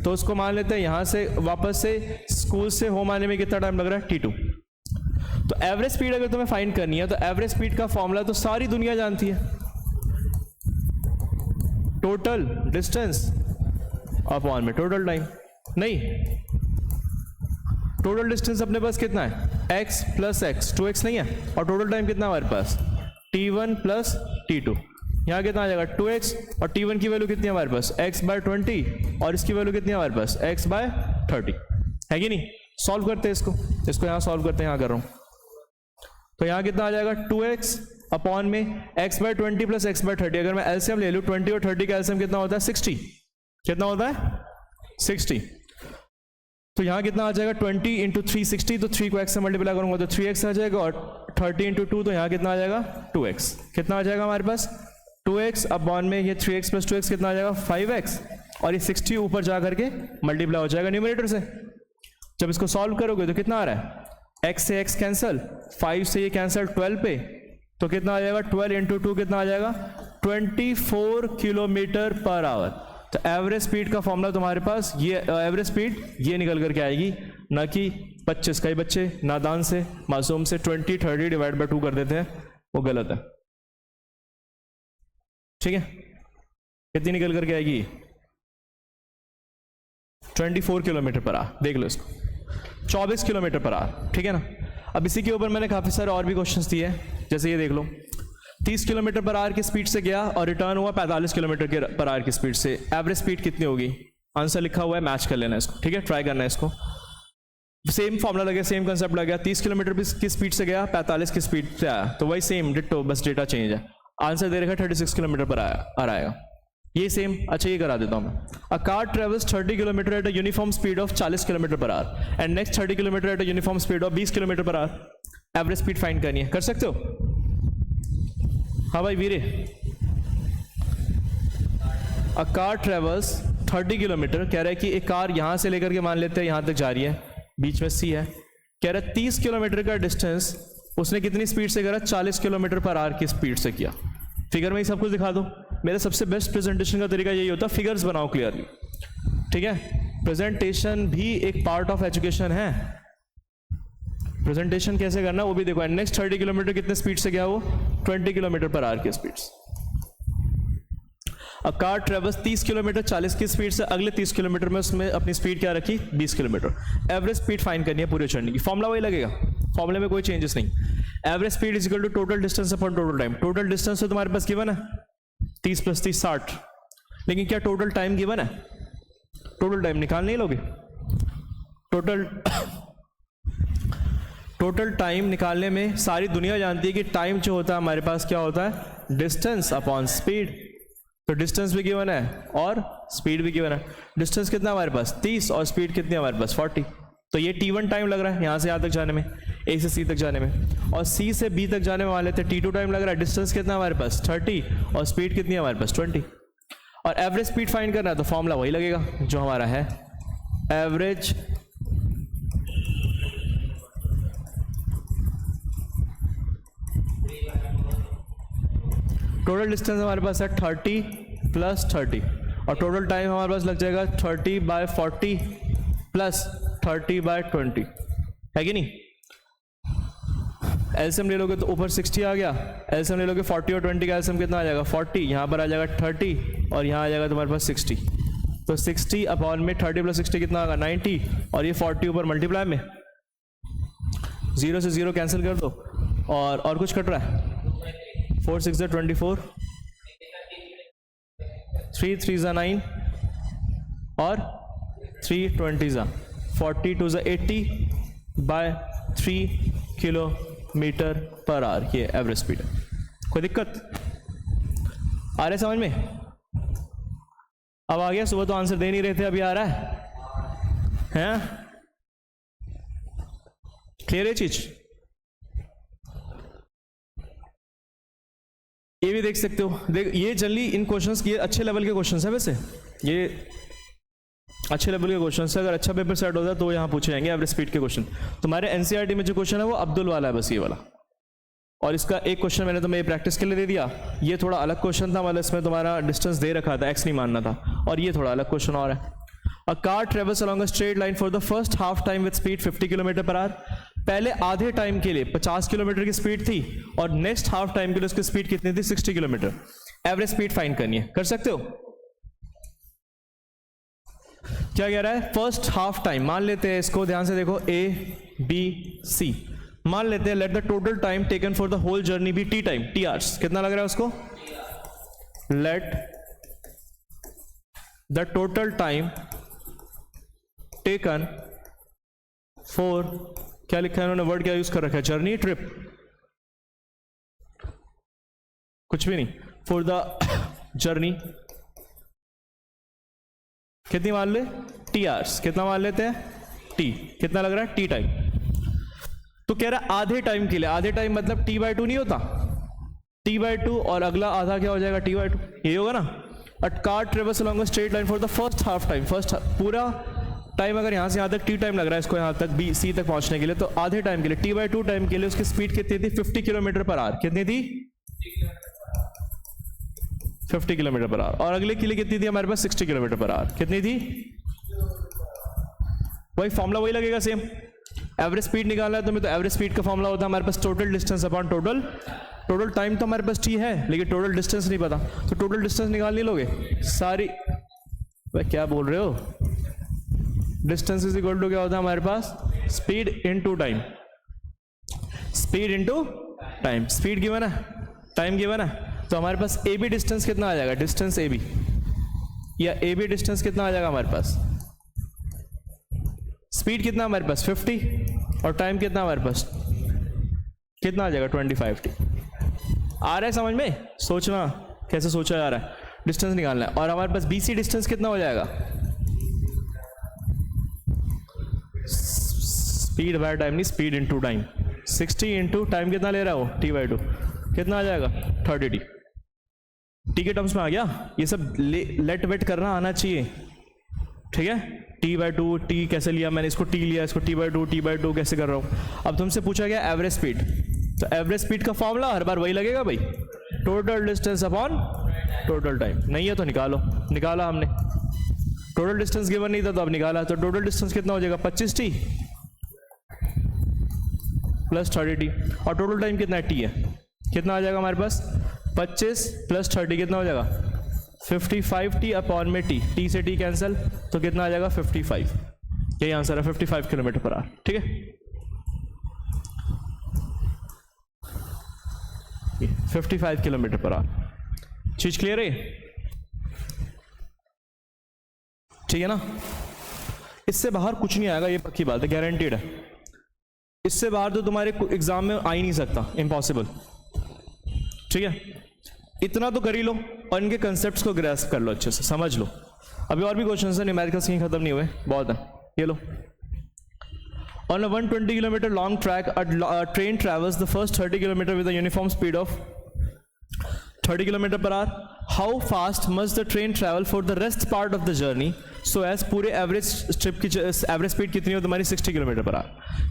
तो उसको मान लेते हैं यहां से वापस से स्कूल से होम आने में कितना टाइम लग रहा है, t2। तो एवरेज स्पीड अगर तुम्हें फाइंड करनी है तो एवरेज स्पीड का फॉर्मूला तो सारी दुनिया जानती है, टोटल डिस्टेंस अपॉन में टोटल टाइम। नहीं, टोटल डिस्टेंस अपने पास कितना है, x प्लस x, 2x नहीं है, और टोटल टाइम कितना हमारे पास t1 प्लस t2, यहाँ कितना आ जाएगा 2x, और t1 की वैल्यू कितनी है हमारे पास x/20, और इसकी वैल्यू कितनी है हमारे पास x/30, है कि नहीं। सॉल्व करते हैं इसको यहाँ सॉल्व करते हैं, यहाँ कर रहा हूँ। तो यहाँ कितना आ जाएगा 2x अपॉन में x/20 प्लस x/30, अगर मैं एलसीएम ले लूँ 20 और 30 का एलसीएम कितना होता है 60, कितना होता है 60, तो यहाँ कितना आ जाएगा 20 इंटू 360, तो 3 को x से मल्टीप्लाई करूंगा तो 3x आ जाएगा, और 30 इंटू 2 तो यहाँ कितना आ जाएगा 2x, कितना आ जाएगा हमारे पास 2x अपॉन में ये 3x प्लस 2x कितना आ जाएगा 5x, और ये 60 ऊपर जा करके मल्टीप्लाई हो जाएगा न्यूमरेटर से। जब इसको सॉल्व करोगे तो कितना आ रहा है, x से x कैंसल, 5 से ये कैंसल 12 पे, तो कितना आ जाएगा 12 इंटू 2 कितना आ जाएगा 24 किलोमीटर पर आवर। तो एवरेज स्पीड का फॉर्मूला तुम्हारे पास ये, एवरेज स्पीड ये निकल करके आएगी, ना कि 25। कई बच्चे नादान से मासूम से 20-30 डिवाइड बाय 2 कर देते हैं, वो गलत है, ठीक है। कितनी निकल करके आएगी 24 किलोमीटर पर आवर, देख लो इसको 24 किलोमीटर पर आवर, ठीक है ना। अब इसी के ऊपर मैंने काफी सारे और भी क्वेश्चंस दिए हैं, जैसे ये देख लो 30 किलोमीटर पर आवर की स्पीड से गया और रिटर्न हुआ 45 किलोमीटर पर आवर की स्पीड से, एवरेज स्पीड कितनी होगी, आंसर लिखा हुआ है, मैच कर लेना इसको, ठीक है, ट्राई करना है इसको। सेम फॉर्मूला लगे, सेम कंसेप्ट लग गया, 30 किलोमीटर की स्पीड से गया 45 की स्पीड से आया, तो वही सेम डिट्टो, बस डेटा चेंज है, आंसर दे रखा 36 किलोमीटर पर आएगा, ये सेम। अच्छा ये करा देता हूं मैं, a car travels 30 kilometre at a uniform speed of 40 kilometre per our and next 30 kilometre at a uniform speed of 20 kilometer per our, average speed find करनी है, कर सकते हो। हाँ भाई वीरे, अ कार ट्रेवल्स 30 किलोमीटर, कह रहा है कि एक कार यहां से लेकर के मान लेते हैं यहां तक जा रही है, बीच में सी है, कह रहा है 30 किलोमीटर का डिस्टेंस उसने कितनी स्पीड से करा, 40 किलोमीटर पर आवर की स्पीड से किया। फिगर में ही सब कुछ दिखा दो, मेरा सबसे बेस्ट प्रेजेंटेशन का तरीका यही होता है, फिगर्स बनाओ क्लियरली, ठीक है। प्रेजेंटेशन भी एक पार्ट ऑफ एजुकेशन है, प्रेजेंटेशन कैसे करना वो भी देखो। नेक्स्ट 30 किलोमीटर कितने स्पीड से गया, वो 20 किलोमीटर पर आवर की स्पीड से। अ कार ट्रेवल्स 30 किलोमीटर 40 की स्पीड से, अगले 30 किलोमीटर में उसमें अपनी स्पीड क्या रखी 20 किलोमीटर, एवरेज स्पीड फाइंड करनी है पूरे चढ़ने की, फॉर्मूला वही लगेगा, फॉर्मूले में कोई चेंजेस नहीं। Average speed is equal to total distance upon total time, total distance तो तुम्हारे पास गिवन है 30 + 30 60, लेकिन क्या टोटल टाइम गिवन है, टोटल टाइम निकाल नहीं लोगे, टोटल टाइम निकालने में सारी दुनिया जानती है कि टाइम जो होता है हमारे पास क्या होता है, डिस्टेंस अपॉन स्पीड। तो डिस्टेंस भी गिवन है और स्पीड भी गिवन है, डिस्टेंस कितना हमारे पास 30 और स्पीड कितनी हमारे पास 40, तो ये t1 टाइम लग रहा है यहाँ से यहाँ तक जाने में, A से C तक जाने में, और C से B तक जाने में मान लेते हैं t2 टाइम लग रहा है, डिस्टेंस कितना हमारे पास 30 और स्पीड कितनी है हमारे पास 20, और एवरेज स्पीड फाइंड करना है तो फॉर्मूला वही लगेगा जो हमारा है, एवरेज टोटल डिस्टेंस हमारे पास है 30 + 30, और टोटल टाइम हमारे पास लग जाएगा 30/40 प्लस 30/20, है कि नहीं? एलसीएम ले लोगे तो ऊपर 60 आ गया, एलसीएम ले लोगे 40 और 20 का एलसीएम कितना आ जाएगा 40, यहाँ पर आ जाएगा 30 और यहाँ आ जाएगा तुम्हारे पास 60, तो 60 अपॉन में 30 प्लस 60 कितना आएगा 90 और ये 40 ऊपर मल्टीप्लाई में 0 से 0 कैंसिल कर दो और कुछ कट रहा है 4 6 24 3 3 9 और 3 20 40 2 80/3 किलोमीटर पर आवर, ये एवरेज स्पीड है। कोई दिक्कत आ रहा है समझ में? अब आ गया? सुबह तो आंसर दे नहीं रहे थे, अभी आ रहा है? क्लियर है चीज? ये भी देख सकते हो, देख ये जनरली इन क्वेश्चंस, ये अच्छे लेवल के क्वेश्चंस है, वैसे ये अच्छे लेवल के क्वेश्चन है। अगर अच्छा पेपर सेट होता है तो यहाँ पूछे जाएंगे एवरेज स्पीड के क्वेश्चन। तुम्हारे एनसीईआरटी में जो क्वेश्चन है वो अब्दुल वाला है, बस ये वाला, और इसका एक क्वेश्चन मैंने तुम्हें प्रैक्टिस के लिए दे दिया। ये थोड़ा अलग क्वेश्चन था, मतलब इसमें तुम्हारा डिस्टेंस दे रखा था, एक्स नहीं मानना था, और ये थोड़ा अलग क्वेश्चन और है। A car travels along a straight line for the first half time with speed 50 kilometre per our. पहले आधे टाइम के लिए 50 किलोमीटर की स्पीड थी और नेक्स्ट हाफ टाइम के लिए उसकी स्पीड कितनी थी 60 किलोमीटर। एवरेज स्पीड फाइंड करनी है, कर सकते हो? क्या कह रहा है? फर्स्ट हाफ टाइम मान लेते हैं इसको, ध्यान से देखो, A B C मान लेते हैं। Let the total time taken for the whole journey be t time, t hours. कितना लग रहा है उसको? Let the total time taken for, क्या लिखा है इन्होंने, वर्ड क्या यूज कर रखा है, जर्नी, ट्रिप, कुछ भी नहीं, फॉर द जर्नी कितनी मान ले? T hours. कितना मान लेते हैं? टी। कितना लग रहा है? T time. तो कह रहा है आधे टाइम के लिए, आधे टाइम मतलब T/2 नहीं होता, T/2 और अगला आधा क्या हो जाएगा T/2, ये होगा ना। A car travels along a straight line for the first half time, first पूरा टाइम अगर यहाँ से यहाँ तक टी टाइम लग रहा है इसको यहाँ तक B C तक पहुंचने के लिए, तो आधे टाइम के लिए T/2 टाइम के लिए उसकी स्पीड कितनी थी 50 किलोमीटर पर आवर। कितनी थी? 50 किलोमीटर पर आवर। और अगले के लिए कितनी थी हमारे पास? 60 किलोमीटर पर आवर। कितनी थी? वही फॉर्मूला वही लगेगा सेम। एवरेज स्पीड निकालना है तुम्हें, तो एवरेज स्पीड का फॉर्मूला होता है हमारे पास total distance upon total time. तो हमारे पास टी है लेकिन टोटल डिस्टेंस नहीं पता, तो टोटल डिस्टेंस निकाल नहीं लोगे सारी? भाई क्या बोल रहे हो? डिस्टेंस इज इक्वल टू क्या होता है हमारे पास? Speed into time. Speed into time, speed given है, टाइम गिवन है, तो हमारे पास ए बी डिस्टेंस कितना आ जाएगा? डिस्टेंस ए बी, या ए बी डिस्टेंस कितना आ जाएगा हमारे पास? स्पीड कितना हमारे पास? 50 और टाइम कितना हमारे पास? कितना आ जाएगा? 25t। आ रहा है समझ में? सोचना कैसे सोचा जा रहा है, डिस्टेंस निकालना है। और हमारे पास BC डिस्टेंस कितना हो जाएगा? स्पीड बाय टाइम नहीं, speed into time. 60 into time कितना ले रहा हो? T/2 कितना आ जाएगा? 30t। टी के टर्म्स में आ गया। ये सब लेट वेट करना आना चाहिए, ठीक है? T/2 टी कैसे लिया मैंने, इसको टी लिया, इसको T/2 कैसे कर रहा हूँ। अब तुमसे पूछा गया एवरेज स्पीड, तो एवरेज स्पीड का फॉर्मूला हर बार वही लगेगा भाई, total distance upon total time. नहीं है तो निकालो, निकाला हमने। टोटल डिस्टेंस गिवन नहीं था तो अब निकाला, तो टोटल डिस्टेंस कितना हो जाएगा? 25t plus 30t। और टोटल टाइम कितना है? टी है। कितना आ जाएगा हमारे पास? 25 प्लस 30 कितना हो जाएगा? 55t अपॉन में टी, टी से टी कैंसिल, तो कितना आ जाएगा? 55। यही आंसर है, 55 किलोमीटर पर आवर, ठीक है? 55 किलोमीटर पर आवर। चीज क्लियर है? ठीक है ना? इससे बाहर कुछ नहीं आएगा, ये पक्की बात है, गारंटीड है। इससे बाहर तो तुम्हारे एग्जाम में आ ही नहीं सकता, इम्पॉसिबल, ठीक है? इतना तो कर ही लो और इनके कंसेप्ट्स को ग्रैस्प कर लो, अच्छे से समझ लो। अभी और भी क्वेश्चंस हैं, न्यूमेरिकल्स कहीं खत्म नहीं हुए, बहुत है। ये लो, on a 120 kilometre long track a train travels the first 30 kilometer with a uniform speed of 30 kilometer per hour. How fast must the train travel for the rest part of the journey so as पूरे एवरेज ट्रिप की एवरेज स्पीड कितनी हो तुम्हारी? 60 किलोमीटर पर आवर।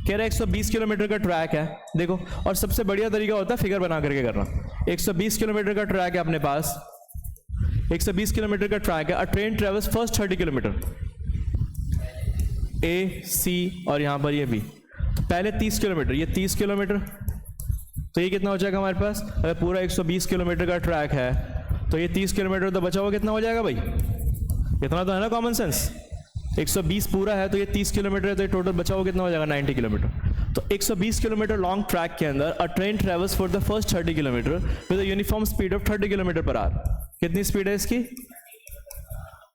कह रहा है 120 किलोमीटर का ट्रैक है, देखो, और सबसे बढ़िया तरीका होता है फिगर बना करके करना। 120 किलोमीटर का ट्रैक है अपने पास, 120 किलोमीटर का ट्रैक है, a train travels first 30 kilometre, A C और यहाँ पर ये बी, तो पहले 30 किलोमीटर, ये 30 किलोमीटर, तो ये कितना हो जाएगा हमारे पास, अगर पूरा 120 किलोमीटर का ट्रैक है तो ये 30 किलोमीटर तो बचा हुआ कितना हो जाएगा भाई, इतना तो है ना कॉमन सेंस, 120 पूरा है तो ये 30 किलोमीटर है, तो ये टोटल बचा हुआ कितना हो जाएगा 90 किलोमीटर। तो 120 किलोमीटर लॉन्ग ट्रैक के अंदर अ train travels for the first 30 kilometre with a uniform speed of 30 kilometre per our. कितनी स्पीड है इसकी,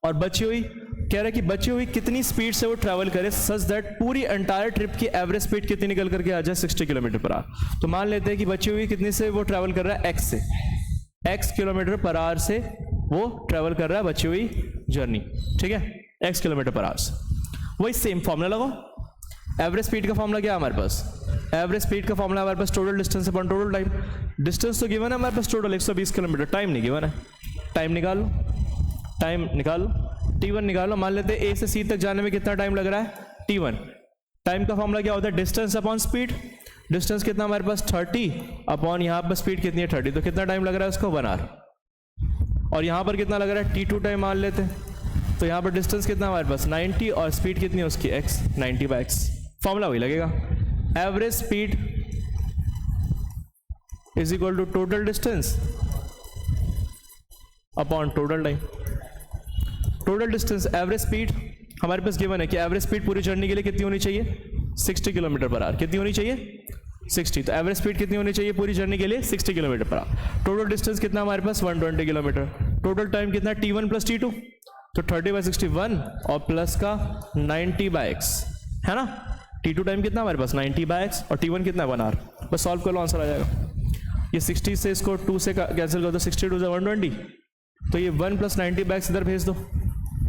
और बची हुई कह रहा है कि बची हुई कितनी स्पीड से वो ट्रैवल करे सच दैट पूरी एंटायर ट्रिप की एवरेज स्पीड कितनी निकल करके आ जाए 60 किलोमीटर पर आवर। तो मान लेते हैं कि बची हुई कितनी से वो ट्रैवल कर रहा है x से, x किलोमीटर पर आवर से वो ट्रैवल कर रहा है बची हुई जर्नी, ठीक है, x किलोमीटर पर आवर से। वही सेम फॉर्मूला लगाओ, एवरेज स्पीड का फॉर्मूला क्या है हमारे पास, एवरेज स्पीड का फॉर्मूला हमारे पास total distance upon total time. Distance तो गिवन है हमारे पास टोटल 120 किलोमीटर, टाइम नहीं गिवन है, टाइम निकाल लो, टाइम निकालो, t1 निकालो। मान लेते हैं a से c तक जाने में कितना टाइम लग रहा है, t1। टाइम का फॉर्मूला क्या होता है, डिस्टेंस अपॉन स्पीड। डिस्टेंस कितना हमारे पास 30 अपॉन यहाँ पर स्पीड कितनी है 30, तो कितना टाइम लग रहा है उसको 1 आवर। और यहाँ पर कितना लग रहा है t2 टाइम मान लेते हैं, तो यहाँ पर डिस्टेंस कितना हमारे पास 90 और स्पीड कितनी है उसकी x, 90/x। फॉर्मूला वही लगेगा, average speed is equal to total distance upon total time. Total distance average speed हमारे पास गिवन है कि एवरेज स्पीड पूरी जर्नी के लिए कितनी होनी चाहिए, 60 किलोमीटर पर आवर। कितनी होनी चाहिए 60, तो एवरेज स्पीड कितनी होनी चाहिए पूरी जर्नी के लिए 60 kilometre per our. Total distance कितना हमारे पास 120 किलोमीटर। टोटल टाइम कितना t1 प्लस t2, तो 30/61 और प्लस का 90/x है ना। t2 टाइम कितना हमारे पास 90/x और t1 कितना 1 आवर। बस सॉल्व कर लो, आंसर आ जाएगा। ये 60 से इसको 2 से कैंसिल कर दो, 60 2 120, तो ये 1 + 90/x इधर भेज दो।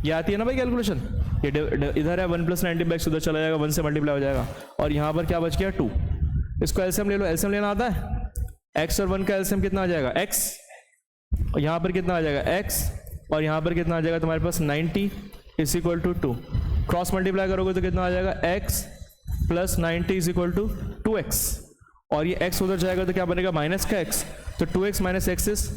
ये आती है ना भाई कैलकुलेशन, ये इधर है 1 + 90/x उधर चला जाएगा, 1 से मल्टीप्लाई हो जाएगा, और यहाँ पर क्या बच गया 2। इसको एलसीएम ले लो, एलसीएम लेना आता है, x और 1 का एलसीएम कितना आ जाएगा x, और यहाँ पर कितना आ जाएगा x, और यहाँ पर कितना आ जाएगा तुम्हारे पास 90 = 2। क्रॉस मल्टीप्लाई करोगे तो कितना आ जाएगा x + 90 = 2x, और ये x उधर जाएगा तो क्या बनेगा माइनस का x, तो 2x - x is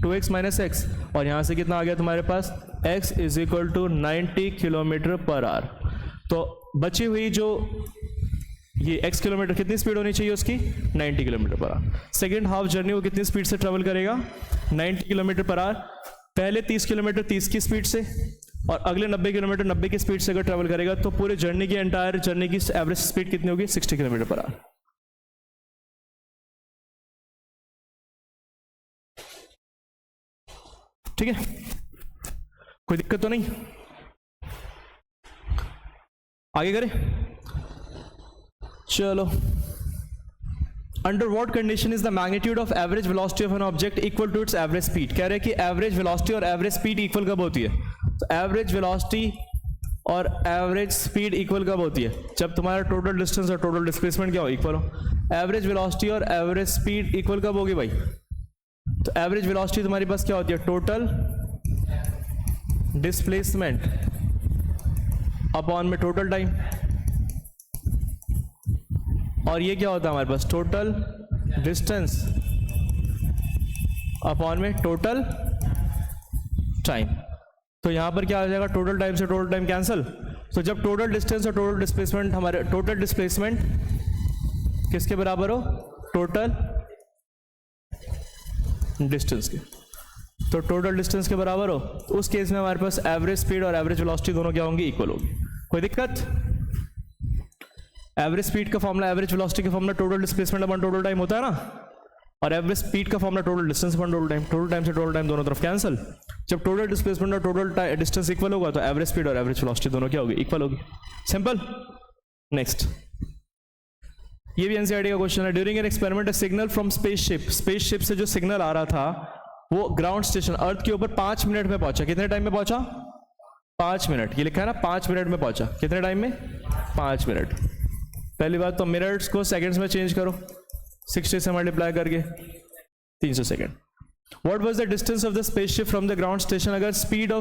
2x - x, और यहाँ से कितना आ गया तुम्हारे पास x = 90 किलोमीटर पर आवर। तो बची हुई जो ये x किलोमीटर कितनी स्पीड होनी चाहिए उसकी 90 kilometre per our. Second half journey वो कितनी स्पीड से ट्रेवल करेगा 90 किलोमीटर पर आवर। पहले 30 किलोमीटर 30 की स्पीड से, और अगले 90 किलोमीटर 90 की स्पीड से अगर ट्रेवल करेगा तो पूरे जर्नी की एंटायर जर्नी की एवरेज स्पीड कितनी होगी 60 किलोमीटर पर आवर। ठीक है, कोई दिक्कत तो नहीं, आगे करें, चलो। Under what condition is the magnitude of average velocity of an object equal to its average speed. कह रहे हैं कि एवरेज वेलोसिटी और एवरेज स्पीड इक्वल कब होती है, तो एवरेज वेलोसिटी और एवरेज स्पीड इक्वल कब होती है, जब तुम्हारा टोटल डिस्टेंस और टोटल डिस्प्लेसमेंट क्या हो इक्वल हो। एवरेज वेलोसिटी और एवरेज स्पीड इक्वल कब होगी भाई, तो एवरेज वेलोसिटी तुम्हारे पास क्या होती है टोटल डिस्प्लेसमेंट अपॉन में टोटल टाइम, और ये क्या होता है हमारे पास टोटल डिस्टेंस अपॉन में टोटल टाइम। तो यहां पर क्या आ जाएगा टोटल टाइम से टोटल टाइम कैंसिल, तो जब टोटल डिस्टेंस और टोटल डिस्प्लेसमेंट हमारे टोटल डिस्प्लेसमेंट किसके बराबर हो टोटल डिस्टेंस के, तो टोटल डिस्टेंस के बराबर हो, तो उस केस में हमारे पास एवरेज स्पीड और एवरेज वेलोसिटी दोनों क्या होंगी इक्वल होगी। कोई दिक्कत, एवरेज स्पीड का फॉर्मूला एवरेज वेलोसिटी का formula total displacement upon total time होता है ना, और एवरेज स्पीड का formula total distance upon total time से टोटल टाइम दोनों तरफ कैंसिल। जब टोटल डिस्प्लेसमेंट और टोटल डिस्टेंस इक्वल होगा तो एवरेज स्पीड और एवरेज वेलोसिटी दोनों क्या होगी इक्वल होगी। सिंपल। नेक्स्ट, ये भी एनसीईआरटी का क्वेश्चन है। During an experiment a signal from spaceship से जो सिग्नल आ रहा था वो ग्राउंड स्टेशन अर्थ के ऊपर 5 मिनट में पहुंचा। कितने टाइम में पहुंचा 5 मिनट, ये लिखा है ना 5 मिनट में पहुंचा। कितने टाइम में 5 मिनट। पहली बात तो मिनट्स को सेकंड्स में चेंज करो, 60 से मल्टीप्लाई करके 300 second. What was the distance of the spaceship from the ground station. अगर स्पीड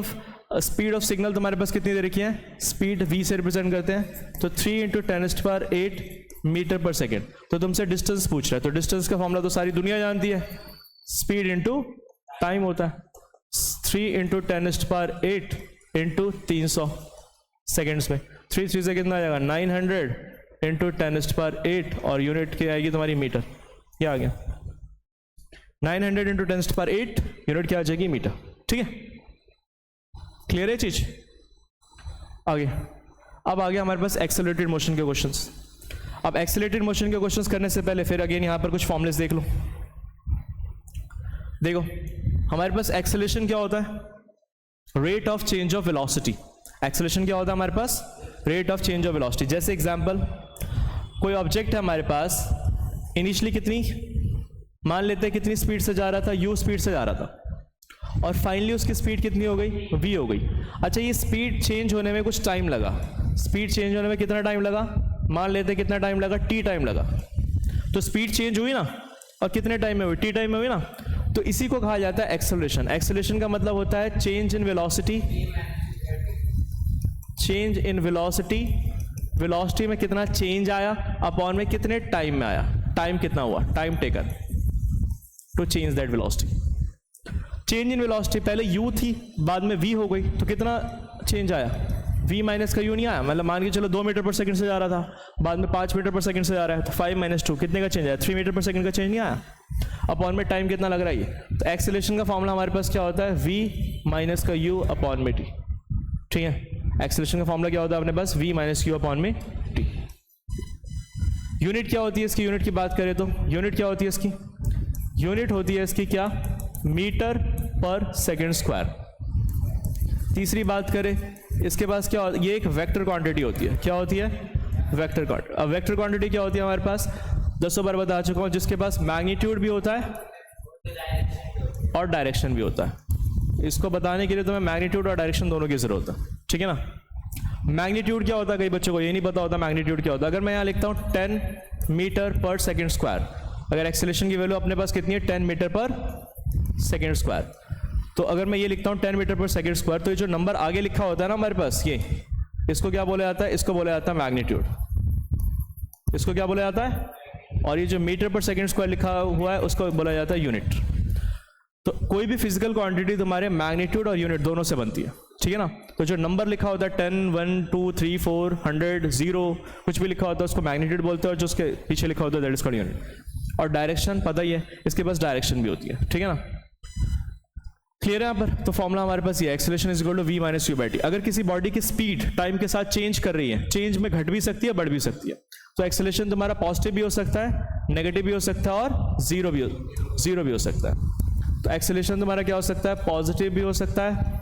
ऑफ सिग्नल तुम्हारे पास कितनी दे रखी है, स्पीड v से रिप्रेजेंट करते हैं, तो 3 × 10⁸ मीटर पर सेकेंड। तो तुमसे डिस्टेंस पूछ रहा है, तो डिस्टेंस का फॉर्मूला तो सारी दुनिया जानती है, स्पीड इंटू टाइम होता है 3 इंटू 10⁸ इंटू 300 सेकेंड्स में। 3 से कितना आ जाएगा 900 इंटू 10⁸, और यूनिट क्या आएगी तुम्हारी मीटर। क्या आ गया 900 इंटू 10⁸, यूनिट क्या आ जाएगी मीटर। ठीक है, क्लियर है चीज। आगे अब आ गया हमारे पास एक्सेलरेटेड मोशन के क्वेश्चंस। अब एक्सेलरेटेड मोशन के क्वेश्चंस करने से पहले फिर अगेन यहाँ पर कुछ फॉर्मुलेस देख लो। देखो हमारे पास एक्सेलरेशन क्या होता है, rate of change of velocity. Acceleration क्या होता है हमारे पास, rate of change of velocity. जैसे एग्जांपल, कोई ऑब्जेक्ट है हमारे पास, इनिशियली कितनी, मान लेते हैं कितनी स्पीड से जा रहा था, u स्पीड से जा रहा था, और फाइनली उसकी स्पीड कितनी हो गई, v हो गई। अच्छा, ये स्पीड चेंज होने में कुछ टाइम लगा, स्पीड चेंज होने में कितना टाइम लगा, मान लेते हैं कितना टाइम लगा, t टाइम लगा। तो स्पीड चेंज हुई ना, और कितने टाइम में हुई, t टाइम में हुई ना। तो इसी को कहा जाता है एक्सेलरेशन। एक्सेलरेशन का मतलब होता है change in velocity, change in velocity, velocity में कितना चेंज आया अपॉन में कितने टाइम में आया, टाइम कितना हुआ, time taken to change that velocity. Change in velocity पहले u थी, बाद में v हो गई, तो कितना चेंज आया, v माइनस का u नहीं आया। मतलब मान के चलो 2 मीटर पर सेकंड से जा रहा था, बाद में 5 मीटर पर सेकंड से जा रहा है, तो 5 - 2 कितने का चेंज आया, 3 मीटर पर सेकंड का चेंज नहीं आया। अपॉन में टाइम कितना लग रहा है ये। तो एक्सेलरेशन का फॉर्मूला हमारे पास क्या होता है, v माइनस का u अपॉन में t। ठीक है, एक्सेलरेशन का फॉर्मूला क्या होता है अपने पास, v माइनस u अपॉन में t। यूनिट क्या होती है इसकी, यूनिट की बात करें तो यूनिट क्या होती है इसकी, यूनिट होती है इसकी क्या, मीटर पर सेकंड स्क्वायर। तीसरी बात करें इसके पास क्या, ये एक वेक्टर क्वांटिटी होती है। क्या होती है, वेक्टर क्वांटिटी। अब वेक्टर क्वांटिटी क्या होती है हमारे पास, 10 बार बता चुका हूं, जिसके पास मैग्नीट्यूड भी होता है और डायरेक्शन भी होता है। इसको बताने के लिए तो मैं मैग्नीट्यूड और डायरेक्शन दोनों की जरूरत है। ठीक है ना। मैग्नीट्यूड क्या होता है, कई बच्चों को ये नहीं पता होता मैग्नीट्यूड क्या होता है। अगर मैं यहाँ लिखता हूँ 10 मीटर पर सेकेंड स्क्वायर, अगर एक्सेलरेशन की वैल्यू अपने पास कितनी है, 10 मीटर पर सेकेंड स्क्वायर, तो अगर मैं ये लिखता हूँ 10 मीटर पर सेकेंड स्क्वायर, तो ये जो नंबर आगे लिखा होता है ना हमारे पास, ये इसको क्या बोला जाता है, इसको बोला जाता है मैग्नीट्यूड। इसको क्या बोला जाता है, और ये जो मीटर पर सेकेंड स्क्वायर लिखा हुआ है उसको बोला जाता है यूनिट। तो कोई भी फिजिकल क्वांटिटी तुम्हारे मैग्नीट्यूड और यूनिट दोनों से बनती है। ठीक है ना। तो जो नंबर लिखा होता है 10, 1, 2, 3, 4, 100, 0, कुछ भी लिखा होता है उसको मैग्नीट्यूड बोलते हैं, और जो उसके पीछे लिखा होता है दैट इज कॉल्ड यूनिट। और डायरेक्शन पता ही है, इसके पास डायरेक्शन भी होती है। ठीक है ना, क्लियर है यहाँ पर। तो फॉर्मूला हमारे पास ये, acceleration is equal to v minus u by t. अगर किसी बॉडी की स्पीड टाइम के साथ चेंज कर रही है, चेंज में घट भी सकती है बढ़ भी सकती है, तो एक्सेलरेशन तुम्हारा पॉजिटिव भी हो सकता है, नेगेटिव भी हो सकता है, और जीरो भी हो सकता है। तो एक्सेलरेशन तुम्हारा क्या हो सकता है, पॉजिटिव भी हो सकता है,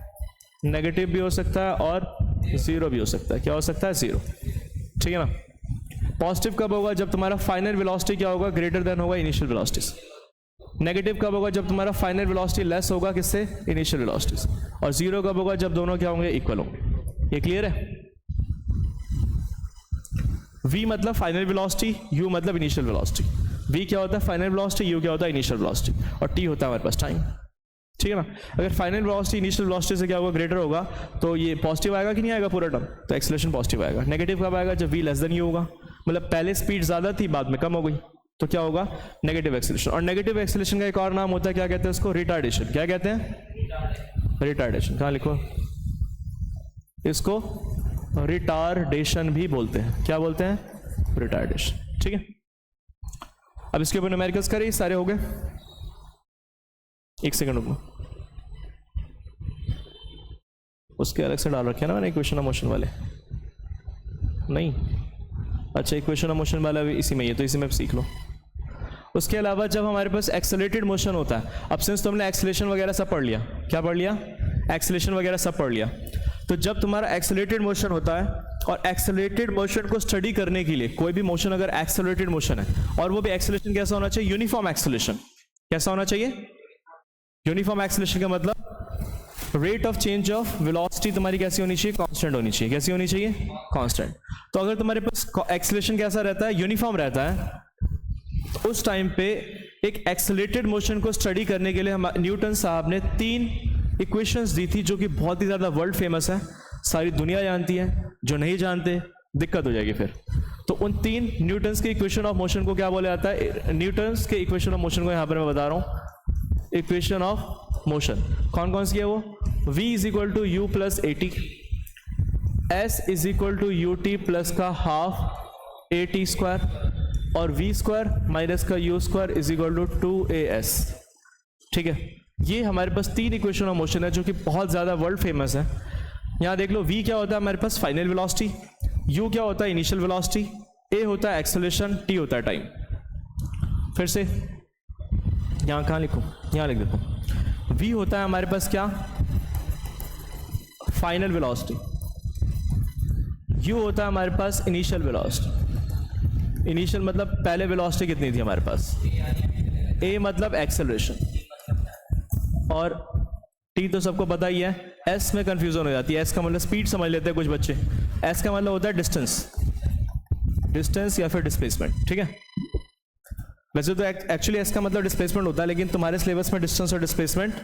नेगेटिव भी हो सकता है, और जीरो भी हो सकता है। क्या हो सकता है, जीरो। ठीक है ना। पॉजिटिव कब होगा, जब तुम्हारा फाइनल वेलोसिटी क्या होगा, ग्रेटर देन होगा इनिशियल वेलोसिटी से। नेगेटिव कब होगा, जब तुम्हारा फाइनल वेलोसिटी लेस होगा किससे, इनिशियल वेलोसिटी से। और जीरो कब होगा, जब दोनों क्या होंगे, इक्वल होंगे। ये क्लियर है। v मतलब फाइनल वेलोसिटी, u मतलब इनिशियल वेलोसिटी। v क्या होता है, फाइनल वेलोसिटी, u क्या होता है, इनिशियल वेलोसिटी, और t होता है हमारे पास टाइम। ठीक है ना। अगर फाइनल वेलोसिटी इनिशियल वेलोसिटी से क्या होगा, ग्रेटर होगा, तो ये पॉजिटिव आएगा कि नहीं आएगा पूरा टर्म, तो एक्सेलरेशन पॉजिटिव आएगा। नेगेटिव कब आएगा, जब v लेस देन u होगा, मतलब पहले स्पीड ज्यादा थी बाद में कम हो गई, तो क्या होगा, नेगेटिव एक्सेलरेशन। और नेगेटिव एक्सेलरेशन का एक और नाम होता है, क्या कहते हैं उसको, रिटार्डेशन। क्या कहते हैं, रिटार्डेशन। कहाँ लिखो, इसको रिटार्डेशन भी बोलते हैं। क्या बोलते हैं, रिटार्डेशन। ठीक है। अब इसके ऊपर न्यूमेरिकल्स करें, सारे हो गए। एक सेकंड रुको, उसके अलग से डाल रखे ना मैंने इक्वेशन ऑफ मोशन वाले, नहीं, अच्छा इक्वेशन ऑफ मोशन वाला भी इसी में ही है, तो इसी में सीख लो। उसके अलावा जब हमारे पास एक्सेलरेटेड मोशन होता है, अब सिंस तुमने एक्सेलरेशन वगैरह सब पढ़ लिया, क्या पढ़ लिया, एक्सेलरेशन वगैरह सब पढ़ लिया, तो जब तुम्हारा एक्सेलरेटेड मोशन होता है, और एक्सेलरेटेड मोशन को स्टडी करने के लिए, कोई भी मोशन अगर एक्सेलरेटेड मोशन है, और वो भी एक्सेलरेशन कैसा होना चाहिए, यूनिफॉर्म एक्सेलरेशन। कैसा होना चाहिए, यूनिफॉर्म एक्सेलरेशन का मतलब rate of change of velocity तुम्हारी कैसी होनी चाहिए, कांस्टेंट होनी चाहिए। कैसी होनी चाहिए, कांस्टेंट। तो अगर तुम्हारे पास एक्सेलरेशन कैसा रहता है, यूनिफॉर्म रहता है, तो उस टाइम पे एक एक्सेलरेटेड मोशन को स्टडी करने के लिए न्यूटन साहब ने 3 इक्वेशंस दी थी, जो कि बहुत ही ज्यादा वर्ल्ड फेमस है, सारी दुनिया जानती है। जो नहीं जानते दिक्कत हो जाएगी फिर। तो उन 3 न्यूटन्स के इक्वेशन ऑफ मोशन को क्या बोला जाता है, न्यूटन्स के इक्वेशन ऑफ मोशन को यहां पर मैं बता रहा हूं, इक्वेशन ऑफ मोशन। कौन कौन सी है वो? v is equal to u plus a t, s is equal to u t plus का हाफ ए टी स्क्वायर और v स्क्वायर माइनस का u square is equal to 2as। ठीक है, ये हमारे पास तीन इक्वेशन ऑफ मोशन है जो कि बहुत ज़्यादा वर्ल्ड फेमस है। यहाँ देख लो, v क्या होता है हमारे पास फाइनल वेलोसिटी, u क्या होता है इनिशियल वेलोसिटी, a होता है एक्सेलरेशन, t होता है टाइम। फिर से यहाँ कहाँ लिखूँ, यहाँ लिख देता हूँ। v होता है हमारे पास क्या, फाइनल वेलोसिटी, u होता है हमारे पास इनिशियल वेलोसिटी, इनिशियल मतलब पहले वेलोसिटी कितनी थी हमारे पास, a मतलब एक्सेलरेशन, और t तो सबको पता ही है। s में कंफ्यूजन हो जाती है, s का मतलब स्पीड समझ लेते हैं कुछ बच्चे, s का मतलब होता है डिस्टेंस, डिस्टेंस या फिर डिस्प्लेसमेंट। ठीक है, वैसे तो एक्चुअली s का मतलब डिस्प्लेसमेंट होता है, लेकिन तुम्हारे सिलेबस में डिस्टेंस और डिस्प्लेसमेंट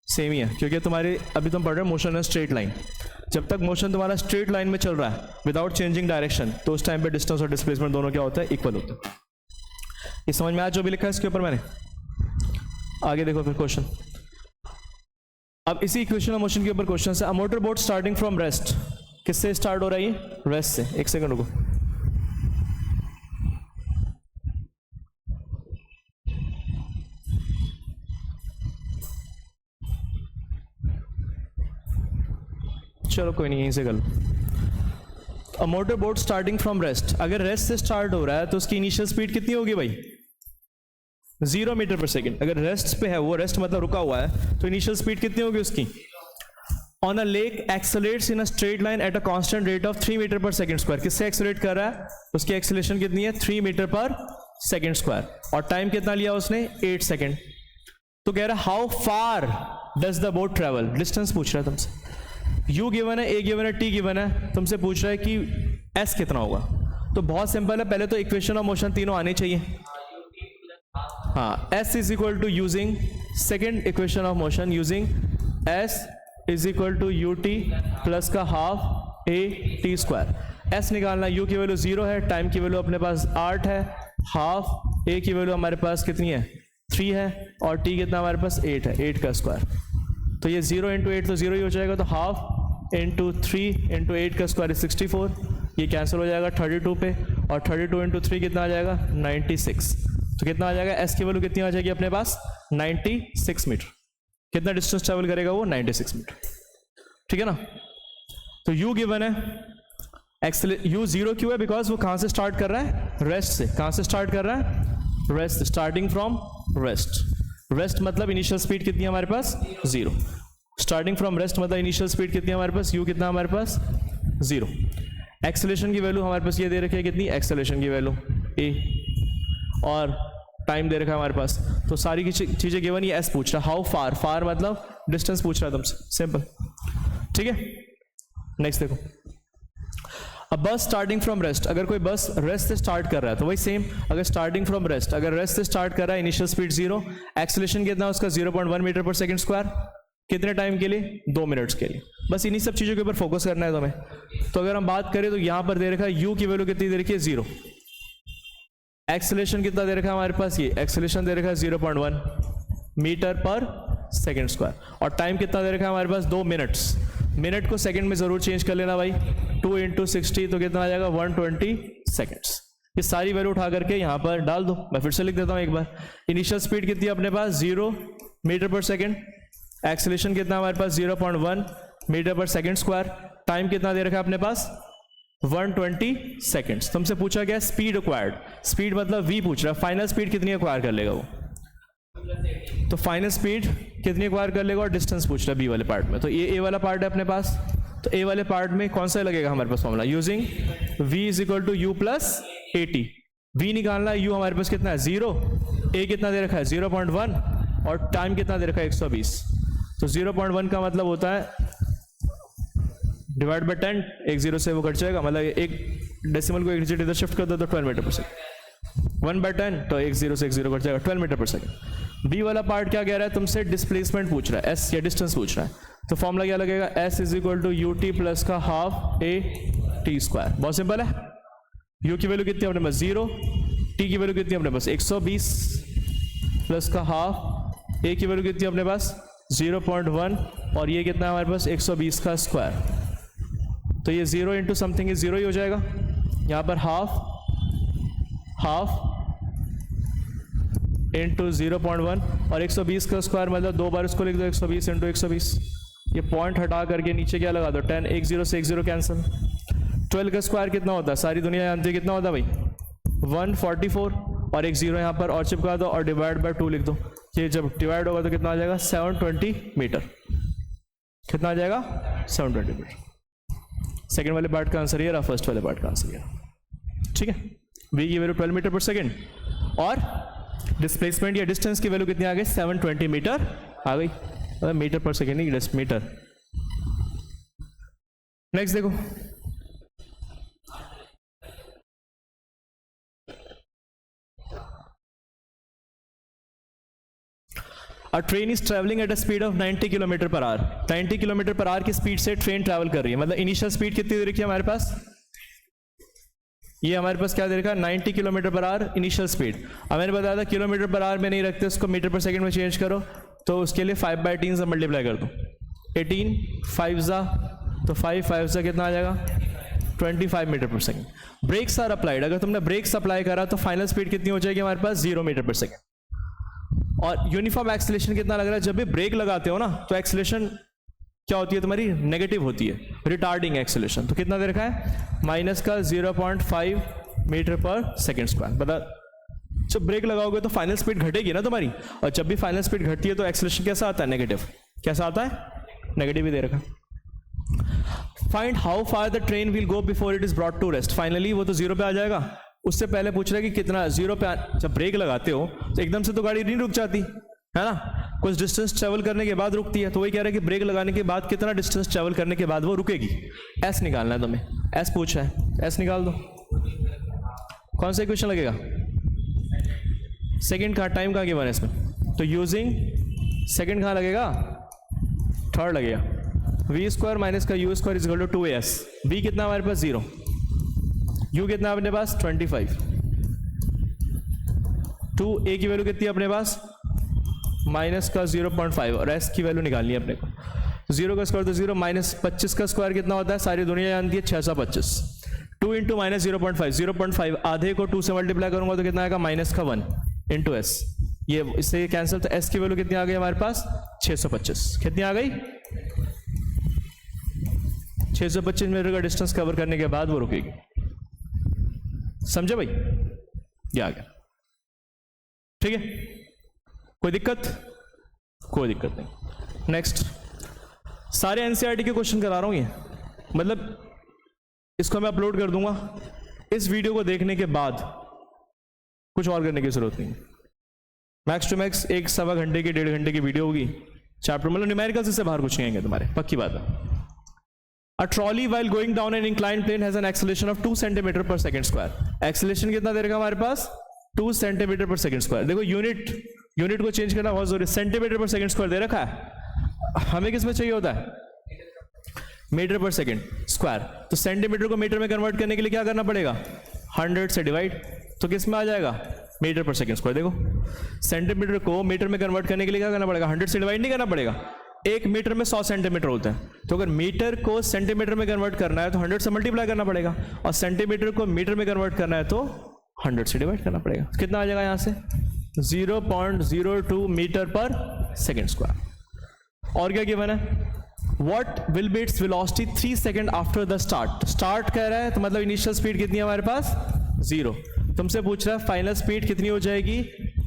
सेम ही है, क्योंकि तुम्हारे अभी तुम पढ़ रहे हो मोशन है स्ट्रेट लाइन। जब तक मोशन तुम्हारा स्ट्रेट लाइन में चल रहा है विदाउट चेंजिंग डायरेक्शन, तो उस टाइम पे डिस्टेंस और डिस्प्लेसमेंट दोनों क्या होता है, इक्वल होता है। ये समझ में आया जो भी लिखा है इसके ऊपर मैंने? आगे देखो फिर क्वेश्चन। अब इसी इक्वेशन ऑफ मोशन के ऊपर क्वेश्चन है। अ motor boat starting from rest, किससे स्टार्ट हो रहा है ये? रेस्ट से। एक सेकंड रुको, चलो कोई नहीं, यहीं से कर लो। A motor boat starting from rest, अगर रेस्ट से स्टार्ट हो रहा है तो उसकी इनिशियल स्पीड कितनी होगी भाई? 0 मीटर पर सेकेंड। अगर रेस्ट पे है, वो रेस्ट मतलब रुका हुआ है, तो इनिशियल स्पीड कितनी होगी उसकी? On a lake accelerates in a straight line at a constant rate of 3 metre per second square. किससे एक्सेलरेट कर रहा है? उसकी एक्सेलरेशन कितनी है? 3 मीटर पर सेकेंड स्क्वायर, और टाइम कितना लिया उसने? 8 सेकेंड। तो कह रहा है how far does the boat travel, distance पूछ रहा है तुमसे। u गिवन है, a गिवन है, t गिवन है, तुमसे पूछ रहा है कि s कितना होगा। तो बहुत सिंपल है, पहले तो इक्वेशन ऑफ मोशन तीनों आने चाहिए। हाँ, s is equal to using second equation of motion using s is equal to u t plus का half a t square. s निकालना, u की वैल्यू 0 है, टाइम की वैल्यू अपने पास 8 है, हाफ a की वैल्यू हमारे पास कितनी है? 3 है, और t कितना हमारे पास? 8 है, 8 का स्क्वायर। तो ये 0 इंटू 8 तो 0 ही हो जाएगा, तो हाफ इंटू 3 इंटू 8 का स्क्वायर 64, ये कैंसिल हो जाएगा 32 पे, और 32 इंटू 3 कितना आ जाएगा? 96। तो कितना आ जाएगा? s की वैल्यू कितनी आ जाएगी अपने पास? 96 मीटर। कितना डिस्टेंस ट्रेवल करेगा वो? 96 मीटर। ठीक है ना? तो u गिवन है, u 0 क्यों है? बिकॉज वो कहाँ से स्टार्ट कर रहा है? रेस्ट से। कहाँ से स्टार्ट कर रहा है? Rest, starting from rest. Rest मतलब इनिशियल स्पीड कितनी है हमारे पास? 0। स्टार्टिंग फ्रॉम रेस्ट मतलब इनिशियल स्पीड कितनी है हमारे पास? u कितना हमारे पास? 0। एक्सेलरेशन की वैल्यू हमारे पास ये दे रखी है कितनी? एक्सेलरेशन की वैल्यू a, और टाइम दे रखा है हमारे पास। तो सारी की चीजें गिवन, ये s पूछ रहा है। हाउ फार, फार मतलब डिस्टेंस पूछ रहा है तुमसे, सिंपल। ठीक है, नेक्स्ट देखो। अब बस स्टार्टिंग फ्रॉम रेस्ट, अगर कोई बस रेस्ट से स्टार्ट कर रहा है तो वही सेम, अगर स्टार्टिंग फ्रॉम रेस्ट, अगर रेस्ट से स्टार्ट कर रहा है, इनिशियल स्पीड 0, एक्सेलरेशन कितना उसका? 0.1 मीटर पर सेकंड स्क्वायर। कितने टाइम के लिए? 2 मिनट्स के लिए। बस इन्हीं सब चीज़ों के ऊपर फोकस करना है तुम्हें। तो अगर हम बात करें तो यहाँ पर दे रखा है u की वैल्यू कितनी दे रखी है? 0। एक्सेलरेशन कितना दे रखा है हमारे पास? ये एक्सेलरेशन दे रखा है 0.1 मीटर पर सेकेंड स्क्वायर, और टाइम कितना दे रखा है हमारे पास? 2 मिनट्स। मिनट को सेकंड में जरूर चेंज कर लेना भाई। 2 इंटू 60 तो कितना आ जाएगा? 120 सेकेंड्स। ये सारी वैल्यू उठा करके यहाँ पर डाल दो। मैं फिर से लिख देता हूँ एक बार। इनिशियल स्पीड कितनी है अपने पास? 0 मीटर पर सेकेंड। एक्सेलरेशन कितना हमारे पास? 0.1 metre per second square. Time कितना दे रखा है अपने पास? 120 सेकेंड्स। तुमसे पूछा गया स्पीड एक्वायर्ड, स्पीड मतलब v पूछ रहा है। फाइनल स्पीड कितनी एक्वायर कर लेगा वो? तो फाइनल स्पीड कितनी एक्वायर कर लेगा, और डिस्टेंस पूछ रहा है b वाले पार्ट में। तो ये a वाला पार्ट है अपने पास, तो a वाले पार्ट में कौन सा लगेगा हमारे पास formula? Using v is equal to u plus a t. v निकालना है, u हमारे पास कितना है? 0, a कितना दे रखा है? 0.1, और टाइम कितना दे रखा है? 120। तो 0.1 का मतलब होता है डिवाइड बाय 10, एक 0 से वो कट जाएगा, मतलब एक डेसिमल को एक डिजिट इधर शिफ्ट कर दो तो 12 मीटर पर सेकेंड। 1/10 तो एक 0 से एक 0 कट जाएगा, 12 मीटर पर सेकेंड। बी वाला पार्ट क्या कह रहा है तुमसे? डिस्प्लेसमेंट पूछ रहा है, एस या डिस्टेंस पूछ रहा है। तो फॉर्मूला क्या लगेगा? S is equal to u t plus का हाफ ए टी स्क्वायर। बहुत सिंपल है। यू की वैल्यू कितनी है अपने पास? 0, टी की वैल्यू कितनी है अपने पास? 120 प्लस का हाफ, ए की वैल्यू कितनी है अपने पास? 0.1 और ये कितना है हमारे पास 120 का स्क्वायर, तो ये 0 इंटू समथिंग इज 0 ही हो जाएगा। यहाँ पर हाफ इंटू 0.1 और 120 का स्क्वायर मतलब 2 बार इसको लिख दो 120 इंटू 120। ये पॉइंट हटा करके नीचे क्या लगा दो 10, 1 0 से 1 0 कैंसिल। 12 का स्क्वायर कितना होता है, सारी दुनिया जानती है कितना होता है भाई 144 और एक 0 यहाँ पर और चिपका दो और डिवाइड बाय 2 लिख दो। ये जब डिवाइड होगा तो कितना आ जाएगा 720 मीटर। कितना आ जाएगा 720 मीटर। सेकंड वाले पार्ट का आंसर ये रहा, फर्स्ट वाले पार्ट का आंसर ये रहा। ठीक है, वी की वैल्यू 12 मीटर पर सेकेंड और डिस्प्लेसमेंट या डिस्टेंस की वैल्यू कितनी आ गई 720 मीटर आ गई, मीटर पर सेकेंड नहीं मीटर। नेक्स्ट देखो, अ train is travelling at a speed of 90 kilometre per our. 90 kilometre per our की स्पीड से ट्रेन ट्रैवल कर रही है, मतलब इनिशियल स्पीड कितनी दे रखी है हमारे पास, ये हमारे पास क्या दे रखा है 90 kilometre per our initial speed. अब मैंने बताया था किलोमीटर पर आवर में नहीं रखते, उसको मीटर पर सेकंड में चेंज करो, तो उसके लिए 5/18 से मल्टीप्लाई कर दो। 18 5 जा तो 5 5 जा कितना आ जाएगा 25 metre per second. Breaks are applied, अगर तुमने ब्रेक्स अप्लाई करा तो फाइनल स्पीड कितनी हो जाएगी हमारे पास 0 मीटर पर सेकेंड। और यूनिफॉर्म एक्सेलरेशन कितना लग रहा है, जब भी ब्रेक लगाते हो ना तो एक्सेलरेशन क्या होती है तुम्हारी नेगेटिव होती है, रिटार्डिंग एक्सेलरेशन। तो कितना दे रखा है माइनस का 0.5 मीटर पर सेकेंड स्क्वायर। बता, जब ब्रेक लगाओगे तो फाइनल स्पीड घटेगी ना तुम्हारी, और जब भी फाइनल स्पीड घटती है तो एक्सेलरेशन कैसा आता है नेगेटिव। कैसा आता है नेगेटिव ही दे रखा। Find how far the train will go before it is brought to rest. Finally वो तो 0 पे आ जाएगा, उससे पहले पूछ रहा है कि कितना 0 पे जब ब्रेक लगाते हो तो एकदम से तो गाड़ी नहीं रुक जाती है ना, कुछ डिस्टेंस ट्रेवल करने के बाद रुकती है। तो वही कह रहा है कि ब्रेक लगाने के बाद कितना डिस्टेंस ट्रेवल करने के बाद वो रुकेगी। एस निकालना है तुम्हें, एस पूछा है, एस निकाल दो। कौन सा इक्वेशन लगेगा, सेकंड का टाइम कहाँ गिवन है इसमें, तो यूजिंग सेकंड कहाँ लगेगा, थर्ड लगेगा। वी स्क्वायर माइनस का u square is equal to 2as। V कितना हमारे पास 0, यू कितना अपने पास 25, 2a की वैल्यू कितनी है अपने पास माइनस का 0.5 और s की वैल्यू निकालनी है अपने को। 0 का स्क्वायर तो 0, माइनस 25 का स्क्वायर कितना होता है, सारी दुनिया जानती है 625। 2 इंटू माइनस 0.5, 0.5 आधे को 2 से मल्टीप्लाई करूंगा तो कितना आएगा माइनस का 1 इंटू एस, ये इससे कैंसिल। तो s की वैल्यू कितनी आ गई हमारे पास 625। कितनी आ गई 625 मीटर का डिस्टेंस कवर करने के बाद वो रुकेगी। समझे भाई, ये आ गया। ठीक है, कोई दिक्कत, कोई दिक्कत नहीं। नेक्स्ट, सारे एनसीईआरटी के क्वेश्चन करा रहा हूं ये, मतलब इसको मैं अपलोड कर दूंगा, इस वीडियो को देखने के बाद कुछ और करने की जरूरत नहीं। मैक्स टू मैक्स 1-1.25 घंटे की 1.5 घंटे की वीडियो होगी, चैप्टर मतलब न्यूमेरिकल्स इससे बाहर कुछ नहीं आएंगे तुम्हारे, पक्की बात है। A trolley while going down an inclined plane has an acceleration of 2 centimeter per second square. Acceleration कितना दे रखा हमारे पास 2 centimeter per second square। देखो यूनिट को चेंज करना बहुत जरूरी है, सेंटीमीटर पर सेकंड स्क्वायर दे रखा है, हमें किस में चाहिए होता है मीटर पर सेकंड स्क्वायर। तो सेंटीमीटर को मीटर में कन्वर्ट करने के लिए क्या करना पड़ेगा 100 से डिवाइड, तो किस में आ जाएगा मीटर पर सेकंड स्क्वायर। देखो सेंटीमीटर को मीटर में कन्वर्ट करने के लिए क्या करना पड़ेगा 100 से डिवाइड नहीं करना पड़ेगा, 1 मीटर में 100 सेंटीमीटर होता है, तो अगर मीटर को सेंटीमीटर में कन्वर्ट करना है तो 100 से मल्टीप्लाई करना पड़ेगा, और सेंटीमीटर को मीटर में कन्वर्ट करना है तो 100 से डिवाइड करना पड़ेगा। कितना आ जाएगा यहाँ से 0.02 मीटर पर सेकेंड स्क्वायर। और क्या गिवन है, what will be its velocity 3 second after the start. Start कह रहा है तो मतलब इनिशियल स्पीड कितनी है हमारे पास 0। तुमसे पूछ रहा है फाइनल स्पीड कितनी हो जाएगी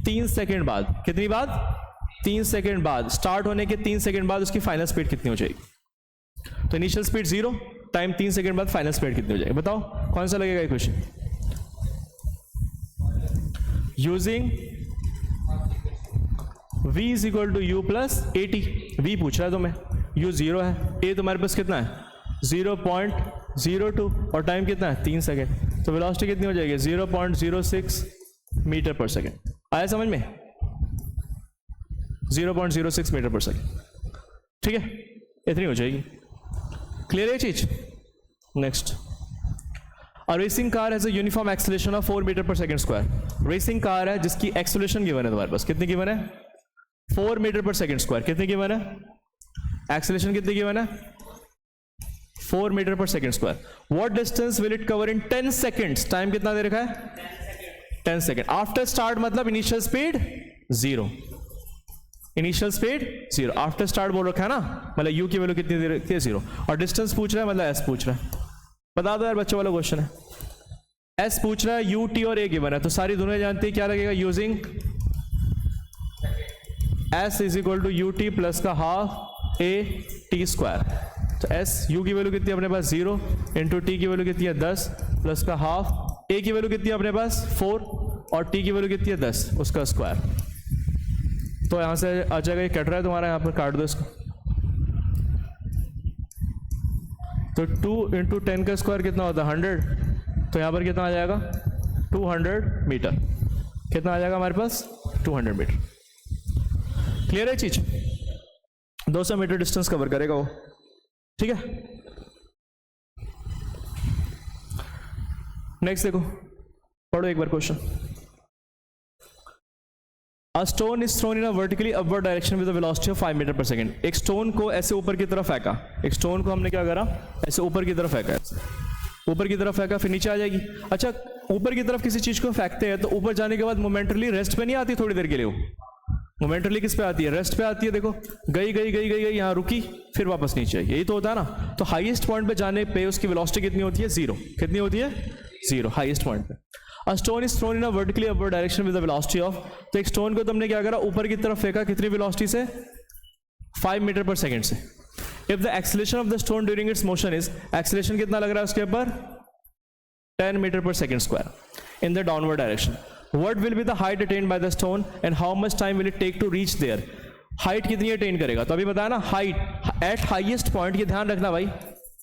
3 सेकंड बाद। कितनी बाद 3 सेकंड बाद, स्टार्ट होने के 3 सेकंड बाद उसकी फाइनल स्पीड कितनी हो जाएगी। तो इनिशियल स्पीड 0 टाइम 3 सेकंड बाद फाइनल स्पीड कितनी हो जाएगी, बताओ कौन सा लगेगा equation. Using v is equal to u plus a t. v पूछ रहा है तुम्हें, u 0 है, a तुम्हारे पास कितना है 0.02 और टाइम कितना है 3 सेकंड, तो वेलोसिटी कितनी हो जाएगी 0.06 मीटर पर सेकंड। आया समझ में 0.06 मीटर पर सेकंड। ठीक है, इतनी हो जाएगी, क्लियर है चीज। Next, a racing car has a uniform acceleration of 4 metre per second square. Racing car है जिसकी एक्सेलरेशन गिवन है तुम्हारे पास, कितनी गिवन है 4 मीटर पर सेकेंड स्क्वायर कितने गिवन है, एक्सेलरेशन कितनी गिवन है 4 metre per second square. What distance will it cover in 10 seconds, time कितना दे रखा है 10 सेकेंड। आफ्टर स्टार्ट मतलब initial speed 0, initial speed 0, after start बोल रखा है ना, मतलब u की वैल्यू कितनी दे रखी है 0, और डिस्टेंस पूछ रहा है मतलब s पूछ रहा है। बता दो यार बच्चों वाला क्वेश्चन है, s पूछ रहा है, u t और a गिवन है, तो सारी दोनों जानती है क्या लगेगा, using s is equal to u t plus का हाफ a t स्क्वायर। तो s u की वैल्यू कितनी है अपने पास 0 इंटू टी की वैल्यू कितनी है 10 प्लस का हाफ a की वैल्यू कितनी है अपने पास 4 और t की वैल्यू कितनी है 10 उसका स्क्वायर। तो यहां से आ जाएगा, ये कट रहा है तुम्हारा, यहां पर काट दो इसको। तो 2 इंटू 10 का स्क्वायर कितना होता है 100, तो यहां पर कितना आ जाएगा 200 मीटर, कितना आ जाएगा हमारे पास 200 मीटर। क्लियर है चीज, 200 मीटर डिस्टेंस कवर करेगा वो, ठीक है। नेक्स्ट देखो, पढ़ो एक बार question. A stone is thrown in a vertically upward direction with a velocity of 5 metre per second. एक स्टोन को ऐसे ऊपर की तरफ फेंका, एक स्टोन को हमने क्या करा ऐसे ऊपर की तरफ फेंका, ऐसे ऊपर की तरफ फेंका, फिर नीचे आ जाएगी। अच्छा, ऊपर की तरफ किसी चीज को फेंकते हैं तो ऊपर जाने के बाद मोमेंटली रेस्ट पे नहीं आती थोड़ी देर के लिए, वो मोमेंटली किस पे आती है, रेस्ट पे आती है। देखो गई गई गई गई गई, यहाँ रुकी, फिर वापस नीचे आई, यही तो होता है ना। तो हाईएस्ट पॉइंट पे जाने पे उसकी वेलोसिटी कितनी होती है 0, कितनी होती है 0 हाईएस्ट पॉइंट पे। A stone is thrown in a vertically upward direction with a velocity of, तो एक स्टोन को तुमने क्या करा ऊपर की तरफ फेंका, कितनी वेलोसिटी से 5 मीटर पर सेकेंड से। If the acceleration of the stone during its motion is, acceleration कितना लग रहा है उसके ऊपर 10 metre per second square in the downward direction. What will be the height attained by the stone and how much time will it take to reach there? Height कितनी अटेन करेगा, तो अभी बताया ना हाइट एट हाईएस्ट पॉइंट, ये ध्यान रखना भाई,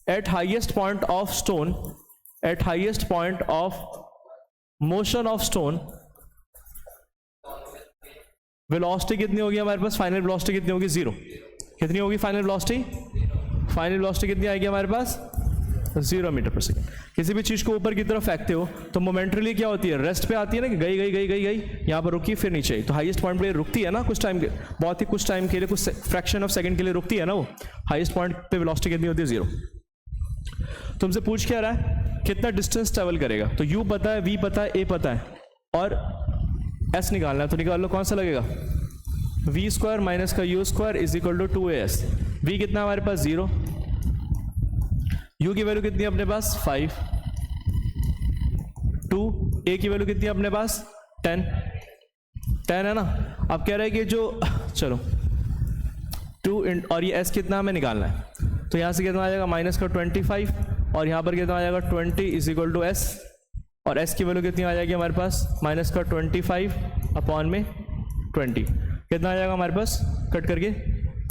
eight highest point of stone, eight highest point of motion of stone velocity कितनी होगी हमारे पास, फाइनल वेलोसिटी कितनी होगी 0, कितनी होगी फाइनल वेलोसिटी, फाइनल वेलोसिटी कितनी आएगी हमारे पास 0 मीटर पर सेकेंड। किसी भी चीज को ऊपर की तरफ फेंकते हो तो मोमेंटली क्या होती है, रेस्ट पे आती है ना, कि गई गई गई गई गई, यहाँ पर रुकी फिर नीचे आई, तो हाईएस्ट पॉइंट पे रुकती है ना कुछ टाइम के, बहुत ही कुछ टाइम के लिए, कुछ फ्रैक्शन ऑफ सेकंड के लिए रुकती है ना वो, हाईएस्ट पॉइंट पे वेलोसिटी कितनी होती है 0। तुमसे पूछ क्या रहा है कितना डिस्टेंस ट्रेवल करेगा, तो u पता है, v पता है, a पता है, और s निकालना है, तो निकाल लो कौन सा लगेगा, v स्क्वायर माइनस का u square is equal to 2as। v कितना हमारे पास 0, u की वैल्यू कितनी है अपने पास 5, 2, a की वैल्यू कितनी है अपने पास 10 है ना। अब कह रहा है कि जो चलो 2 और ये s कितना हमें निकालना है, तो यहाँ से कितना आ जाएगा माइनस का 25 और यहाँ पर कितना आ जाएगा 20 इज इक्वल टू s, और s की वैल्यू कितनी आ जाएगी हमारे पास माइनस का 25 अपॉन में 20, कितना आ जाएगा हमारे पास कट करके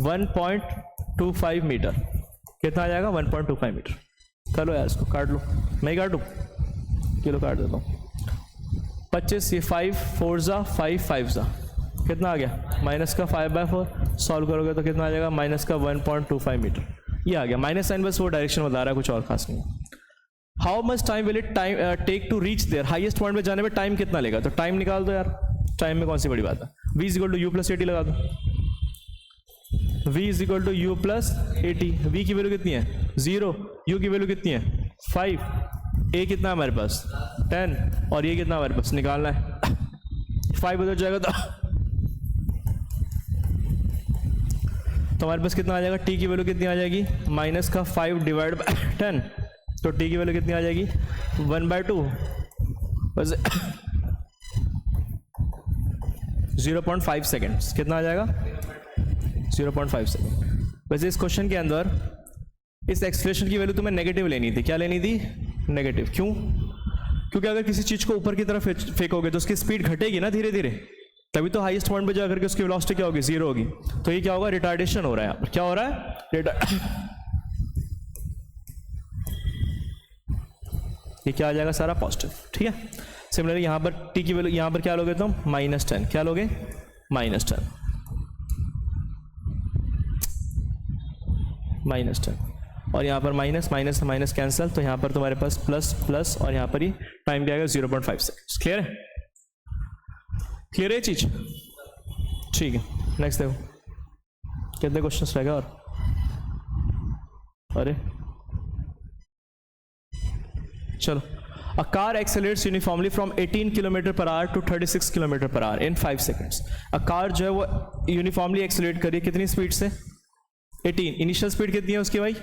1.25 मीटर, कितना आ जाएगा 1.25 मीटर। चलो यार इसको काट लो, मैं ही काटूँ, किलो काट देता हूँ, 25 ये 5 4 ज़ा 5 5 ज़ा कितना आ गया माइनस का 5/4, सॉल्व करोगे तो कितना आ जाएगा माइनस का 1.25 मीटर, ये आ गया। माइनस साइन बस वो डायरेक्शन बता रहा है, कुछ और खास नहीं। How much time will it take to reach there, highest point पे जाने में टाइम कितना लेगा, तो टाइम निकाल दो यार, टाइम में कौन सी बड़ी बात है, v is equal to u plus 80 लगा दो, v is equal to u plus 80, v की वैल्यू कितनी है 0, u की वैल्यू कितनी है 5, a कितना है हमारे पास 10 और ये कितना हमारे पास निकालना है 5 बदल जाएगा तो हमारे पास कितना आ जाएगा, t की वैल्यू कितनी आ जाएगी माइनस का 5 डिवाइड बाय 10, तो t की वैल्यू कितनी आ जाएगी 1/2 बस 0.5 सेकेंड्स, कितना आ जाएगा 0.5 सेकेंड। वैसे इस क्वेश्चन के अंदर इस एक्सप्रेशन की वैल्यू तुम्हें नेगेटिव लेनी थी, क्या लेनी थी नेगेटिव, क्यों, क्योंकि अगर किसी चीज को ऊपर की तरफ फेंकोगे तो उसकी स्पीड घटेगी ना धीरे धीरे, तभी तो हाईएस्ट पॉइंट पे जाकर के उसकी वेलोसिटी क्या होगी 0 होगी, तो ये क्या होगा रिटार्डेशन हो रहा है, क्या हो रहा है ये क्या आ जाएगा सारा पॉजिटिव, ठीक है। सिमिलरली यहाँ पर t की वैल्यू यहाँ पर क्या लोगे तुम -10, क्या लोगे -10 और यहाँ पर माइनस माइनस माइनस कैंसिल, तो यहाँ पर तुम्हारे पास प्लस प्लस और यहाँ पर ही टाइम क्या आएगा 0.5 सेकेंड्स। क्लियर है, क्लियर है चीज, ठीक है। नेक्स्ट देखो कितने क्वेश्चंस रह गए और, अरे चलो. A car accelerates uniformly from 18 km per hour to 36 km per hour in 5 seconds. A car जो है वो यूनिफॉर्मली एक्सेलरेट करिए कितनी स्पीड से? 18. इनिशियल स्पीड कितनी है उसकी भाई?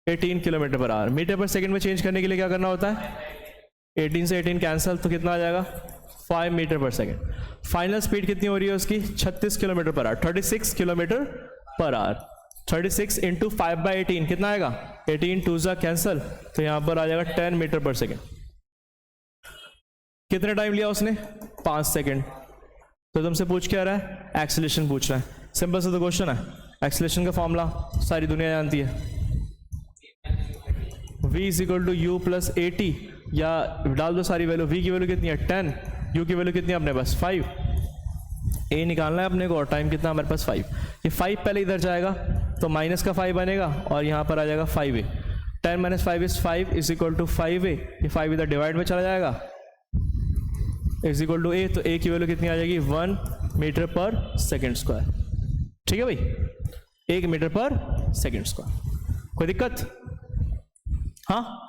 18 km per hour. Metre per second में चेंज करने के लिए क्या करना होता है? 18 से 18 कैंसल, तो कितना आ जाएगा? 5 metre per second. Final speed कितनी हो रही है उसकी? 36 km per hour, 36 km per hour. 36 into 5/18 कितना आएगा? 18 2 जा कैंसल, तो यहां पर आ जाएगा 10 मीटर पर सेकेंड. कितने टाइम लिया उसने? 5 सेकेंड. तो तुमसे पूछ क्या रहा है? एक्सेलरेशन पूछ रहा है. सिंपल सा तो क्वेश्चन है. एक्सेलरेशन का फॉर्मूला सारी दुनिया जानती है, v is equal to u plus a t, या डाल दो सारी वैल्यू. v की वैल्यू कितनी है? 10. u की वैल्यू कितनी है अपने पास? 5. a निकालना है अपने को, और टाइम कितना हमारे पास? 5. ये 5 पहले इधर जाएगा तो माइनस का 5 बनेगा, और यहाँ पर आ जाएगा 5a. 10 minus 5 is 5 is equal to 5a. ये 5 इधर डिवाइड में चला जाएगा, इज इक्वल टू a. तो a की वैल्यू कितनी आ जाएगी? 1 मीटर पर सेकेंड स्क्वायर. ठीक है भाई, 1 मीटर पर सेकेंड स्क्वायर. कोई दिक्कत? हाँ.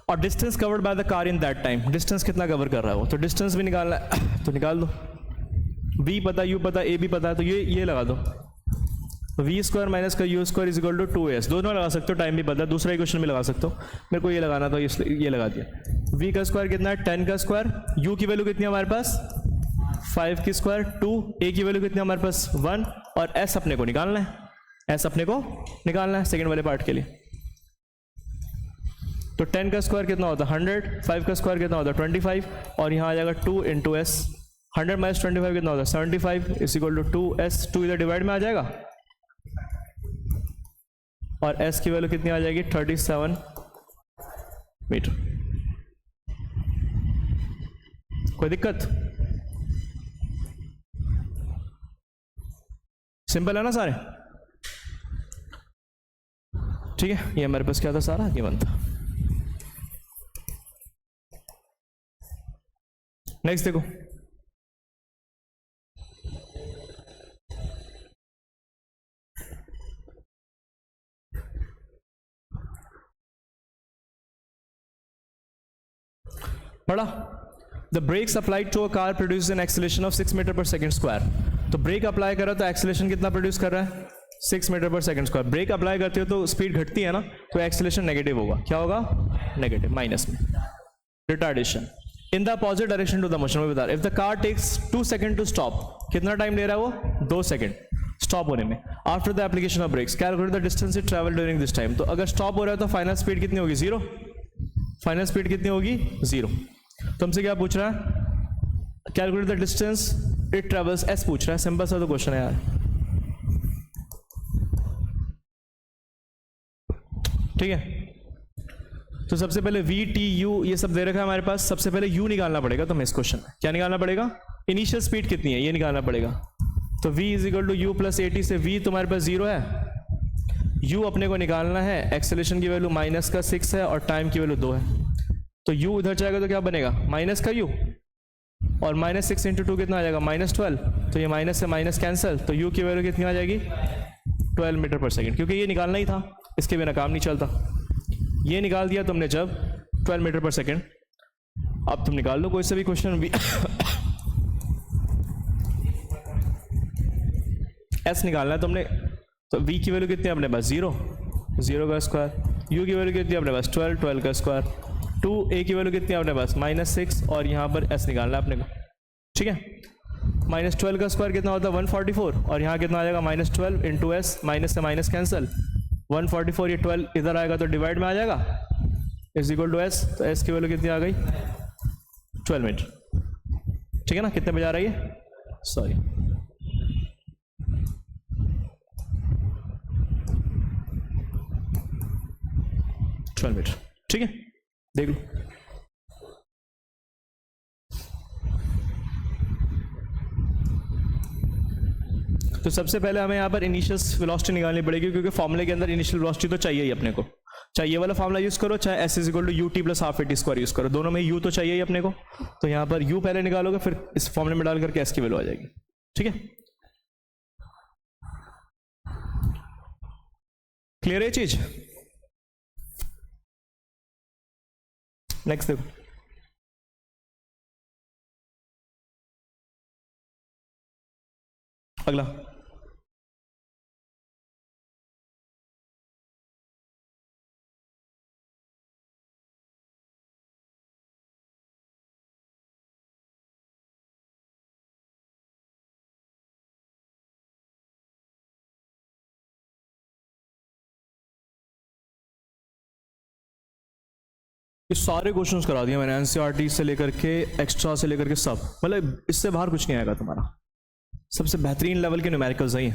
और distance covered by the car in that time, distance कितना कवर कर रहा है वो, तो डिस्टेंस भी निकालना है तो निकाल दो. v पता, u पता, a भी पता है, तो ये लगा दो. v स्क्वायर माइनस का u square is equal to 2s. दोनों लगा सकते हो, टाइम भी पता है, दूसरा इक्वेशन भी लगा सकते हो. मेरे को ये लगाना था इसलिए ये लगा दिया. v का स्क्वायर कितना है? 10 का स्क्वायर. u की वैल्यू कितनी है हमारे पास? 5 की स्क्वायर 2. a की वैल्यू कितनी है हमारे पास? 1. और s अपने को निकालना है, s अपने को निकालना है सेकेंड वाले पार्ट के लिए. तो 10 का स्क्वायर कितना होता है? 100. 5 का स्क्वायर कितना होता है? 25. और यहाँ आ जाएगा 2 इंटू एस. 100 माइनस 25 कितना होता है? 75 इज इक्वल टू 2s. 2 इधर डिवाइड में आ जाएगा, और s की वैल्यू कितनी आ जाएगी? 37 मीटर. कोई दिक्कत? सिंपल है ना सारे? ठीक है, ये हमारे पास क्या था सारा? ये बनता. नेक्स्ट देखो, बड़ा. The brakes applied to a car produce an acceleration of 6 metre per second square. तो ब्रेक अप्लाई करा तो एक्सेलरेशन कितना प्रोड्यूस कर रहा है? 6 metre per second square. Break apply करते हो तो स्पीड घटती है ना, तो एक्सेलरेशन नेगेटिव होगा. क्या होगा? नेगेटिव, माइनस में. Retardation in the opposite direction to the motion. में बता रहा, if the car takes 2 second to stop, कितना टाइम ले रहा है वो? 2 सेकंड स्टॉप होने में. After the application of brakes calculate the distance it travel during this time. तो अगर स्टॉप हो रहा है तो फाइनल स्पीड कितनी होगी? 0. फाइनल स्पीड कितनी होगी? 0. तो हमसे क्या पूछ रहा है? Calculate the distance it travels, s पूछ रहा है. सिंपल सा तो क्वेश्चन है यार. ठीक है, तो सबसे पहले v t u ये सब दे रखा है हमारे पास. सबसे पहले u निकालना पड़ेगा. तो हमें इस क्वेश्चन में क्या निकालना पड़ेगा? इनिशियल स्पीड कितनी है ये निकालना पड़ेगा. तो v is equal to u plus a t से v तुम्हारे पास 0 है, u अपने को निकालना है. एक्सेलरेशन की वैल्यू माइनस का 6 है और टाइम की वैल्यू 2 है. तो u उधर जाएगा तो क्या बनेगा? माइनस का u, और माइनस 6 इंटू 2 कितना आ जाएगा? -12. तो ये माइनस से माइनस कैंसिल, तो u की वैल्यू कितनी आ जाएगी? 12 मीटर पर सेकेंड. क्योंकि ये निकालना ही था, इसके बिना काम नहीं चलता. ये निकाल दिया तुमने जब 12 मीटर पर सेकेंड. अब तुम निकाल लो कोई सा भी क्वेश्चन भी. s निकालना है तुमने. तो v की वैल्यू कितनी है अपने पास? 0. 0 का स्क्वायर. u की वैल्यू कितनी है अपने पास? 12. 12 का स्क्वायर. 2. a की वैल्यू कितनी है अपने पास? -6. और यहाँ पर s निकालना है अपने को. ठीक है, -12 का स्क्वायर कितना होता है? 144. और यहाँ कितना आ जाएगा? -12 इंटू एस. माइनस से माइनस कैंसिल. 144, ये 12 इधर आएगा तो डिवाइड में आ जाएगा, इज इक्वल टू एस. तो एस की वैल्यू कितनी आ गई? 12 मीटर. ठीक है ना? कितने बजा रही है? Sorry, metre. ठीक है, देख लो. तो सबसे पहले हमें यहाँ पर इनिशियल वेलोसिटी निकालनी पड़ेगी, क्योंकि फॉर्मूले के अंदर इनिशियल वेलोसिटी तो चाहिए ही अपने को. चाहे ये वाला फॉर्मूला यूज करो, चाहे s is equal to u t plus half a t square use करो, दोनों में u तो चाहिए ही अपने को. तो यहाँ पर u पहले निकालोगे, फिर इस फॉर्मूले में डाल करके s की वैल्यू आ जाएगी. ठीक है, क्लियर है चीज। नेक्स्ट देखो, अगला ये सारे क्वेश्चंस करा दिए मैंने, एनसीईआरटी से लेकर के एक्स्ट्रा से लेकर के सब, मतलब इससे बाहर कुछ नहीं आएगा तुम्हारा, सबसे बेहतरीन लेवल के न्यूमेरिकल्स हैं ये।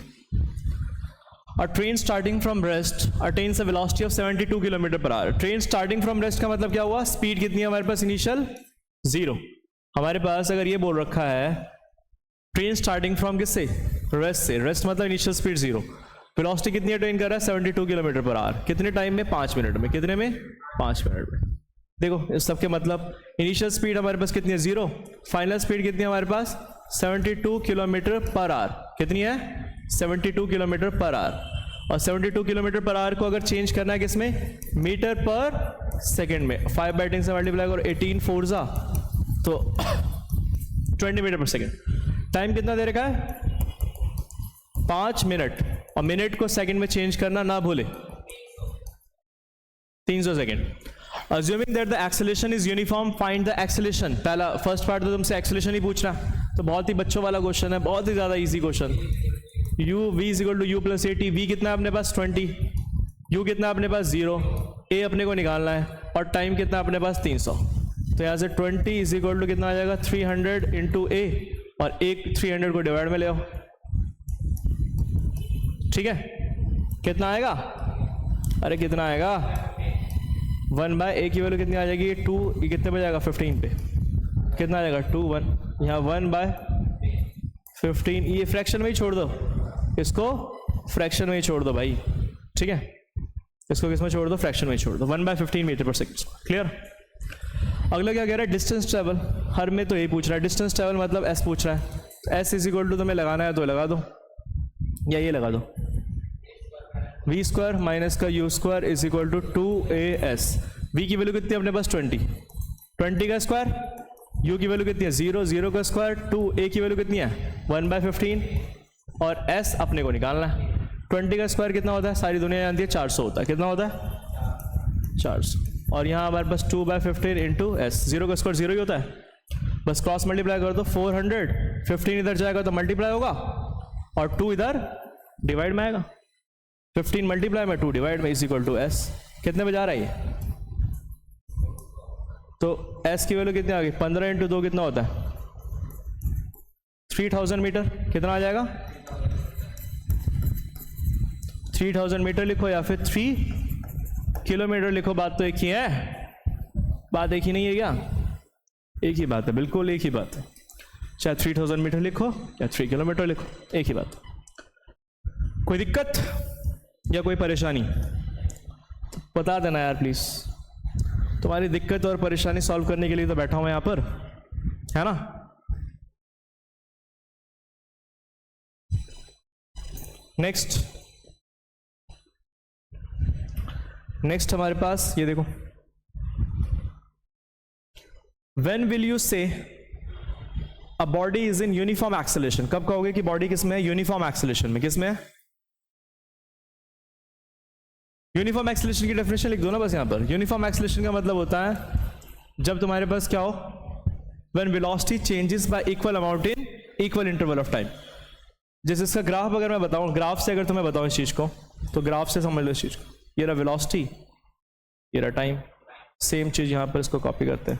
A train starting from rest attains a velocity of 72 km per hour. Train starting from rest का मतलब क्या हुआ, स्पीड कितनी है हमारे पास इनिशियल, 0। हमारे पास अगर ये बोल रखा है ट्रेन स्टार्टिंग फ्रॉम किससे, रेस्ट से, रेस्ट मतलब इनिशियल स्पीड 0, वेलोसिटी कितनी अटेन कर रहा है 72 km per hour, कितने टाइम में, 5 मिनट में, कितने में, 5 मिनट में। देखो इस सब के मतलब इनिशियल स्पीड हमारे पास कितनी है 0, फाइनल स्पीड कितनी है हमारे पास 72 किलोमीटर पर आवर, कितनी है 72 किलोमीटर पर आवर। और 72 किलोमीटर पर आवर को अगर चेंज करना है किसमें, मीटर पर सेकेंड में, 5/10 से मल्टीप्लाई और 18 4 जा तो 20 मीटर पर सेकेंड। टाइम कितना दे रखा है 5 मिनट, और मिनट को सेकेंड में चेंज करना ना भूले, 300 second. Assuming that the acceleration is uniform, find the acceleration। पहला फर्स्ट पार्ट तो तुमसे acceleration ही पूछ रहा है, तो बहुत ही बच्चों वाला क्वेश्चन है, बहुत ही ज़्यादा easy question. u v is equal to u plus at, v कितना है अपने पास 20, u कितना अपने पास 0, a अपने को निकालना है, और टाइम कितना अपने पास 300। तो यहाँ से 20 इज इक्वल टू कितना आ जाएगा 300 इंटू ए, और एक 300 को डिवाइड में ले आओ, ठीक है, कितना आएगा, अरे कितना आएगा 1/a की वैल्यू कितनी आ जाएगी 2, ये कितने पे जाएगा 15 पे, कितना आ जाएगा 2 1, यहाँ 1/15, ये फ्रैक्शन में ही छोड़ दो, इसको फ्रैक्शन में ही छोड़ दो भाई, ठीक है, इसको किसमें छोड़ दो, फ्रैक्शन में ही छोड़ दो, 1/15 मीटर पर सेकेंड। क्लियर। अगला क्या कह रहा है, डिस्टेंस ट्रेवल, हर में तो यही पूछ रहा है, डिस्टेंस ट्रेवल मतलब s पूछ रहा है, तो s इज इक्वल टू तुम्हें लगाना है तो लगा दो, या ये लगा दो, v स्क्वायर माइनस का u square is equal to 2as। v की वैल्यू कितनी है अपने पास 20 का स्क्वायर, u की वैल्यू कितनी है 0 का स्क्वायर 2, a की वैल्यू कितनी है 1/15, और s अपने को निकालना है। 20 का स्क्वायर कितना होता है, सारी दुनिया जानती है 400 होता है, कितना होता है 400, और यहाँ हमारे पास 2/15 इंटू एस, 0 का स्क्वायर 0 ही होता है, बस क्रॉस मल्टीप्लाई कर दो 400, 15 इधर जाएगा तो मल्टीप्लाई होगा, और 2 इधर डिवाइड में आएगा, 15 मल्टीप्लाई में 2 डिवाइड में इज इक्वल टू एस। कितने पे जा रहा है ये, तो एस की वैल्यू कितनी आ गई 15 इंटू 2 कितना होता है 3000 मीटर, कितना आ जाएगा 3000 मीटर लिखो, या फिर 3 किलोमीटर लिखो, बात तो एक ही है, बात एक ही नहीं है क्या, एक ही बात है, बिल्कुल एक ही बात है, चाहे 3000 मीटर लिखो या 3 किलोमीटर लिखो, एक ही बात। कोई दिक्कत या कोई परेशानी बता देना यार प्लीज, तुम्हारी दिक्कत और परेशानी सॉल्व करने के लिए तो बैठा हूं यहां पर, है ना। नेक्स्ट हमारे पास ये देखो, व्हेन विल यू से a body is in uniform acceleration, कब कहोगे कि बॉडी किसमें है, यूनिफॉर्म एक्सेलरेशन में, किसमें है, यूनिफॉर्म एक्सेलरेशन की डेफिनेशन लिख दो ना बस यहाँ पर। यूनिफॉर्म एक्सेलरेशन का मतलब होता है जब तुम्हारे पास क्या हो, when velocity changes y equal amount in equal interval of time. जैसे इसका ग्राफ अगर मैं बताऊं, ग्राफ से अगर तुम्हें बताऊं इस चीज को, तो ग्राफ से समझ लो इस चीज को, ये रहा वेलोसिटी, ये रहा टाइम, सेम चीज यहां पर इसको कॉपी करते हैं।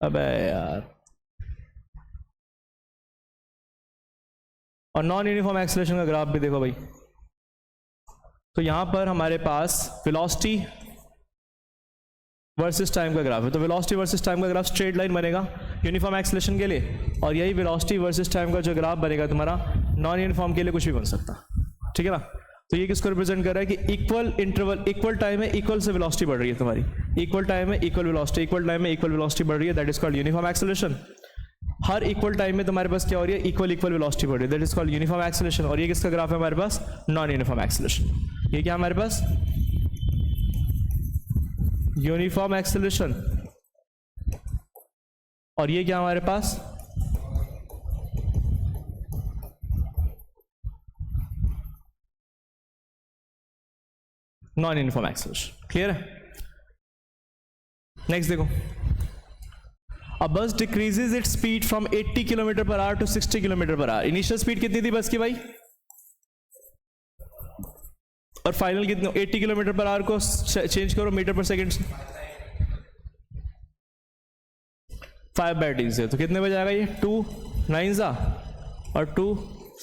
अबे यार, और नॉन यूनिफॉर्म एक्सेलरेशन का ग्राफ भी देखो भाई, तो यहां पर हमारे पास वेलोसिटी वर्सेस टाइम का ग्राफ है, तो वेलोसिटी वर्सेस टाइम का ग्राफ स्ट्रेट लाइन बनेगा यूनिफॉर्म एक्सेलरेशन के लिए, और यही वेलोसिटी वर्सेस टाइम का जो ग्राफ बनेगा तुम्हारा नॉन यूनिफॉर्म के लिए कुछ भी बन सकता, ठीक है ना। तो ये किसको रिप्रेजेंट कर रहा है कि इक्वल इंटरवल, इक्वल टाइम में इक्वल से वेलोसिटी बढ़ रही है तुम्हारी, इक्वल टाइम में इक्वल वेलोसिटी, इक्वल टाइम में इक्वल वेलोसिटी बढ़ रही है, that is called uniform acceleration. Her equal time में तुम्हारे पास क्या हो रही है, इक्वल वेलोसिटी बढ़ रही है, that is called uniform acceleration. और ये किसका ग्राफ है हमारे पास, नॉन यूनिफॉर्म एक्सेलरेशन। ये क्या हमारे पास, यूनिफॉर्म एक्सेलरेशन। और ये क्या हमारे पास, नॉन यूनिफॉर्म एक्सेलरेशन। क्लियर है? नेक्स्ट देखो, A bus decreases its speed from 80 km per hour to 60 km per hour. Initial speed कितनी थी बस की भाई, और फाइनल कितनी, 80 km per hour को चेंज करो मीटर पर सेकेंड से, 5/t से, तो कितने बजे आएगा ये, 2 9 ज़ा और 2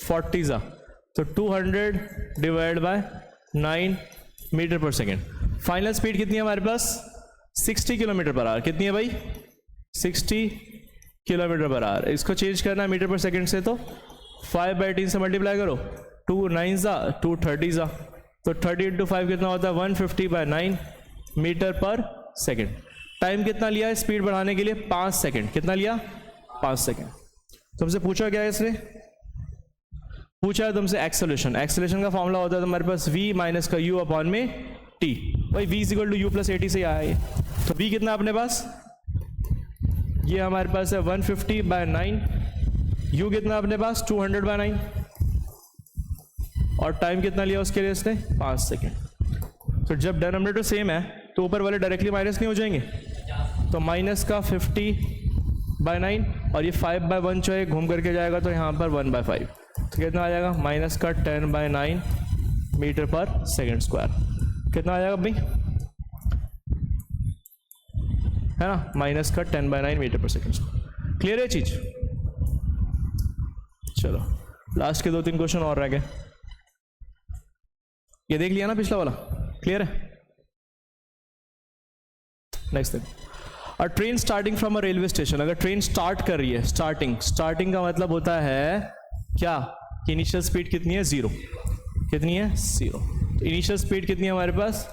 40 ज़ा, तो 200 divide by 9 metre per second. Final speed कितनी है हमारे पास, 60 km per hour। कितनी है भाई, 60 km per hour। इसको चेंज करना है मीटर पर सेकेंड से, तो 5/3 से मल्टीप्लाई करो, 2 9 ज़ा 2 30 ज़ा, तो 30 × 5 कितना होता है, 150/9 मीटर पर सेकेंड। टाइम कितना लिया है स्पीड बढ़ाने के लिए, 5 सेकेंड। कितना लिया, 5 सेकेंड। तुमसे पूछा क्या है इसने, पूछा है तुमसे एक्सेलरेशन। एक्सेलरेशन का फॉर्मूला होता है तुम्हारे पास v माइनस का u अपॉन में t। भाई v = u + 80 से आया है, तो v कितना अपने पास, ये हमारे पास है 150/9, u कितना अपने पास 200/9, और टाइम कितना लिया उसके लिए इसने, 5 सेकेंड। तो जब डिनोमिनेटर सेम है तो ऊपर वाले डायरेक्टली माइनस नहीं हो जाएंगे, तो माइनस का 50/9 और ये 5/1 जो है घूम करके जाएगा, तो यहाँ पर 1/5, तो कितना आ जाएगा, माइनस का 10/9 मीटर पर सेकेंड स्क्वायर। कितना आ जाएगा भाई, है ना, माइनस का 10/9 मीटर पर सेकेंड। क्लियर है चीज? चलो लास्ट के 2-3 क्वेश्चन और रह गए। ये देख लिया ना पिछला वाला, क्लियर है? नेक्स्ट देखो, अ train starting from a railway station. अगर ट्रेन स्टार्ट कर रही है, स्टार्टिंग का मतलब होता है क्या, कि इनिशियल स्पीड कितनी है, 0। कितनी है, 0। तो इनिशियल स्पीड कितनी है हमारे पास,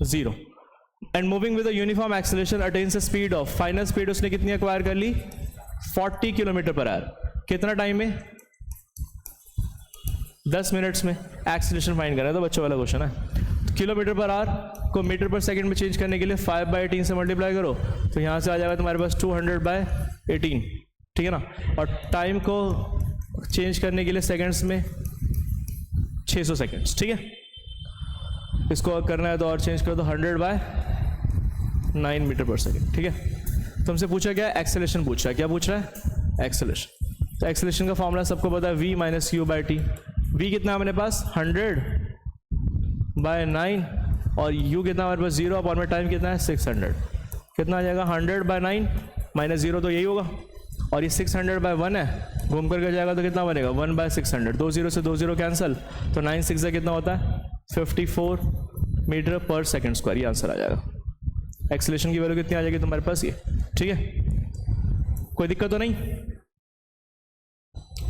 0। And moving with a uniform acceleration attains a speed of, final speed उसने कितनी एक्वायर कर ली, 40 km per hour। कितना टाइम में, 10 मिनट्स में। एक्सेलरेशन फाइंड करना है, तो बच्चों वाला क्वेश्चन है। तो किलोमीटर पर आवर को मीटर पर सेकंड में चेंज करने के लिए 5/18 से मल्टीप्लाई करो, तो यहाँ से आ जाएगा तुम्हारे पास 200/18, ठीक है ना। और टाइम को चेंज करने के लिए सेकंड्स में 600 सेकंड्स, ठीक है। इसको करना है तो और चेंज करो, तो 100/9 मीटर पर सेकेंड, ठीक है। तुमसे पूछा क्या, एक्सेलरेशन पूछा है। क्या पूछ रहा है, एक्सेलरेशन। तो एक्सेलरेशन का फॉर्मूला सबको पता है, v - u/t। v कितना हमारे पास, 100/9, और u कितना हमारे पास 0, और में टाइम कितना है, 600। कितना आ जाएगा, 100/9 - 0 तो यही होगा, और ये 600/1 है, घूम करके जाएगा तो कितना बनेगा, 1/600। 2 0 से 2 0 कैंसिल, तो 9 6 कितना होता है, 54 मीटर पर सेकेंड स्क्वायर। ये आंसर आ जाएगा। एक्सेलरेशन की वैल्यू कितनी आ जाएगी तुम्हारे पास, ये, ठीक है। कोई दिक्कत तो नहीं,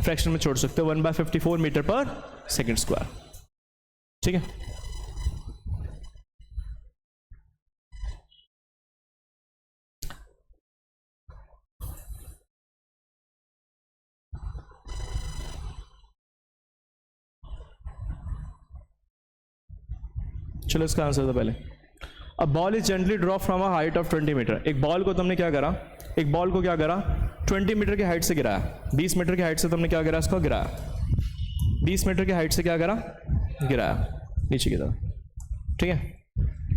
फ्रैक्शन में छोड़ सकते हो, 1/54 मीटर पर सेकेंड स्क्वायर, ठीक है। चलो इसका आंसर तो पहले, a ball is gently drop from a height of 20 metre. एक बॉल को तुमने क्या करा, एक बॉल को क्या करा, 20 मीटर की हाइट से गिराया। 20 मीटर की हाइट से तुमने क्या करा, इसको गिराया। 20 मीटर की हाइट से क्या करा, गिराया नीचे की तरफ, ठीक है।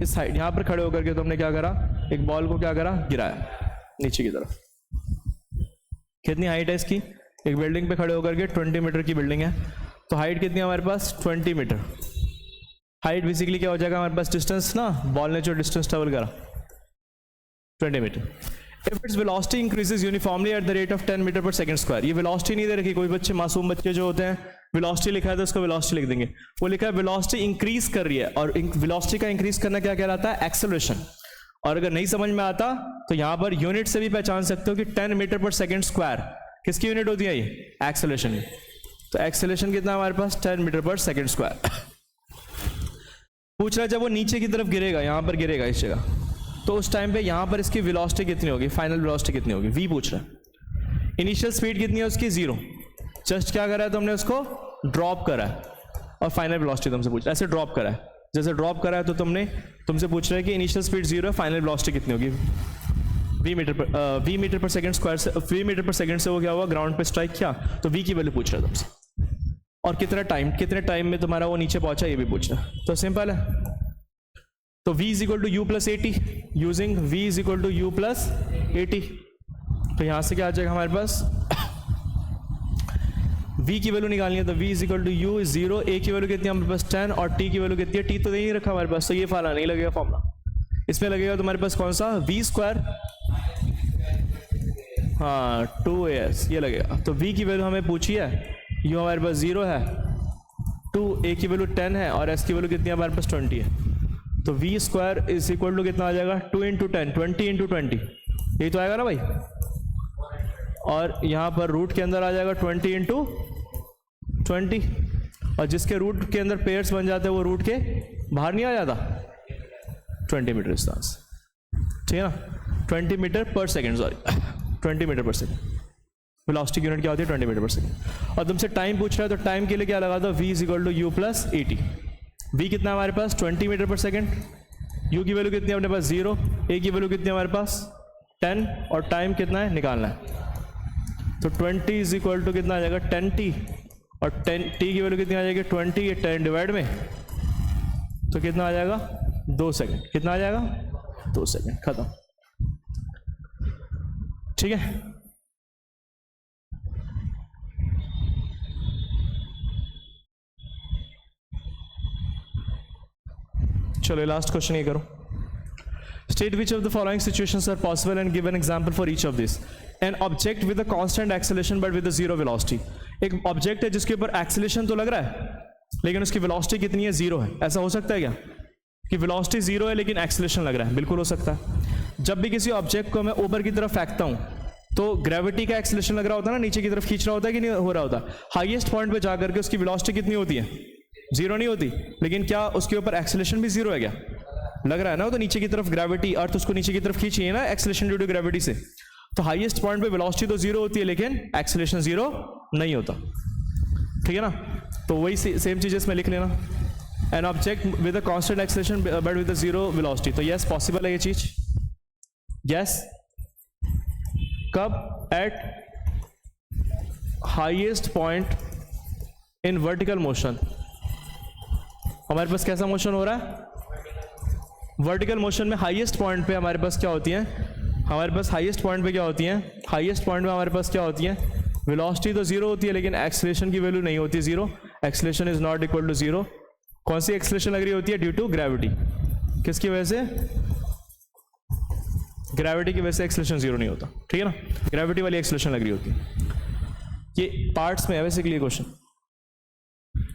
इस हाइट यहाँ पर खड़े होकर के तुमने क्या करा, एक बॉल को क्या करा, गिराया नीचे की तरफ। कितनी हाइट है इसकी, एक बिल्डिंग पे खड़े होकर के 20 मीटर की बिल्डिंग है, तो हाइट कितनी है हमारे पास, 20 मीटर। हाइट बेसिकली क्या हो जाएगा हमारे पास, डिस्टेंस ना, बॉल ने जो डिस्टेंस ट्रेवल करा 20 metre. If its velocity increases uniformly at the rate of 10 metre per second square. ये वेलोसिटी नहीं दे रखी, कोई बच्चे मासूम बच्चे जो होते हैं वेलोसिटी लिखा है तो उसको वेलोसिटी लिख देंगे। वो लिखा है वेलोसिटी इंक्रीज कर रही है, और वेलोसिटी का इंक्रीज करना क्या कहलाता है, एक्सेलरेशन। और अगर नहीं समझ में आता तो यहां पर यूनिट से भी पहचान सकते हो कि 10 मीटर पर सेकंड स्क्वायर किसकी यूनिट होती है, ये एक्सेलरेशन की। तो एक्सेलरेशन कितना हमारे पास, 10 मीटर पर सेकंड स्क्वायर। पूछ रहा है जब वो नीचे की तरफ गिरेगा, यहां पर गिरेगा इस जगह, तो उस टाइम पे यहां पर इसकी वेलोसिटी कितनी होगी, फाइनल वेलोसिटी कितनी होगी, v पूछ रहा है। इनिशियल स्पीड कितनी है उसकी 0, जस्ट क्या करा है तुमने उसको ड्रॉप करा है, और फाइनल वेलोसिटी तुमसे पूछ रहा है, ऐसे ड्रॉप करा है, जैसे ड्रॉप करा है तो तुमसे पूछ रहा है कि इनिशियल स्पीड 0 है, फाइनल वेलोसिटी कितनी होगी, v metre per second square से, v मीटर पर सेकंड से वो क्या हुआ ग्राउंड पे स्ट्राइक किया, तो v की वैल्यू पूछ रहा है तुमसे, और कितने टाइम में तुम्हारा वो नीचे पहुंचा ये भी पूछ रहा है, तो सिंपल है, तो v is equal to u plus 80, using v is equal to u plus 80, तो यहां से क्या आ जाएगा हमारे पास, v की वैल्यू निकालनी है, तो v is equal to u is 0, a की वैल्यू कितनी है हमारे पास 10, और t की वैल्यू कितनी है, t तो नहीं रखा हमारे पास, तो ये फाला नहीं लगेगा फॉर्मूला, इसमें लगेगा तुम्हारे पास कौन सा v स्क्वायर, हाँ 2as ये लगेगा, तो v की वैल्यू हमें पूछी है, u हमारे पास 0 है, 2 a की वैल्यू 10 है, और s की वैल्यू कितनी है हमारे पास 20 है, तो v square is equal to कितना आ जाएगा 2 इंटू 10, 20 इंटू 20, यही तो आएगा ना भाई, और यहाँ पर रूट के अंदर आ जाएगा 20 इंटू 20, और जिसके रूट के अंदर पेयर्स बन जाते हैं वो रूट के बाहर नहीं आ जाता, 20 मीटर डिस्टेंस, ठीक है ना, 20 metre per second, sorry 20 metre per second, velocity की यूनिट क्या होती है 20 मीटर पर सेकेंड, और तुमसे टाइम पूछ रहा है, तो टाइम के लिए क्या लगा दो, v is equal to u plus 80, v कितना है हमारे पास 20 मीटर पर सेकेंड, u की वैल्यू कितनी है अपने पास 0, a की वैल्यू कितनी है हमारे पास 10, और टाइम कितना है निकालना है, तो 20 इज इक्वल टू कितना आ जाएगा 10t, और 10t की वैल्यू कितनी आ जाएगी 20, ये 10 डिवाइड में, तो कितना आ जाएगा 2 सेकेंड, कितना आ जाएगा 2 सेकेंड, खत्म, ठीक है। चलो लास्ट क्वेश्चन ये करो, state which of the following situations are possible and give an example for each of this, an object with a constant acceleration but with a zero velocity, एक ऑब्जेक्ट है जिसके ऊपर एक्सेलरेशन तो लग रहा है लेकिन उसकी वेलोसिटी कितनी है 0 है, ऐसा हो सकता है क्या कि वेलोसिटी 0 है लेकिन एक्सेलरेशन लग रहा है, बिल्कुल हो सकता है। जब भी किसी ऑब्जेक्ट को मैं ऊपर की तरफ फेंकता हूं तो ग्रेविटी का एक्सेलरेशन लग रहा होता है ना, नीचे की तरफ खींच रहा होता है कि नहीं हो रहा होता, हाईएस्ट पॉइंट पे जाकर के उसकी वेलोसिटी कितनी होती है 0 नहीं होती, लेकिन क्या उसके ऊपर एक्सेलरेशन भी 0 है क्या, लग रहा है ना, तो नीचे की तरफ ग्रेविटी, अर्थ उसको नीचे की तरफ खींची है ना एक्सेलरेशन ड्यू टू ग्रेविटी से, तो हाईएस्ट पॉइंट पे वेलोसिटी तो 0 होती है लेकिन एक्सेलरेशन 0 नहीं होता, ठीक है ना, तो वही सेम चीज इसमें लिख लेना, N object with a constant acceleration but with a 0 velocity, तो यस पॉसिबल है ये चीज, यस, कब eight highest point in vertical motion, हमारे पास कैसा मोशन हो रहा है, वर्टिकल मोशन में हाईएस्ट पॉइंट पे हमारे पास क्या होती है, हमारे पास हाईएस्ट पॉइंट पे क्या होती है, हाईएस्ट पॉइंट पे हमारे पास क्या होती है, वेलोसिटी तो 0 होती है लेकिन एक्सेलरेशन की वैल्यू नहीं होती 0, acceleration is not equal to 0, कौन सी एक्सेलरेशन लग रही होती है, ड्यू टू ग्रेविटी, किसकी वजह से, ग्रेविटी की वजह से एक्सेलरेशन 0 नहीं होता, ठीक है ना, ग्रेविटी वाली एक्सेलरेशन लग रही होती है। ये पार्ट्स में है वैसे क्लियर क्वेश्चन,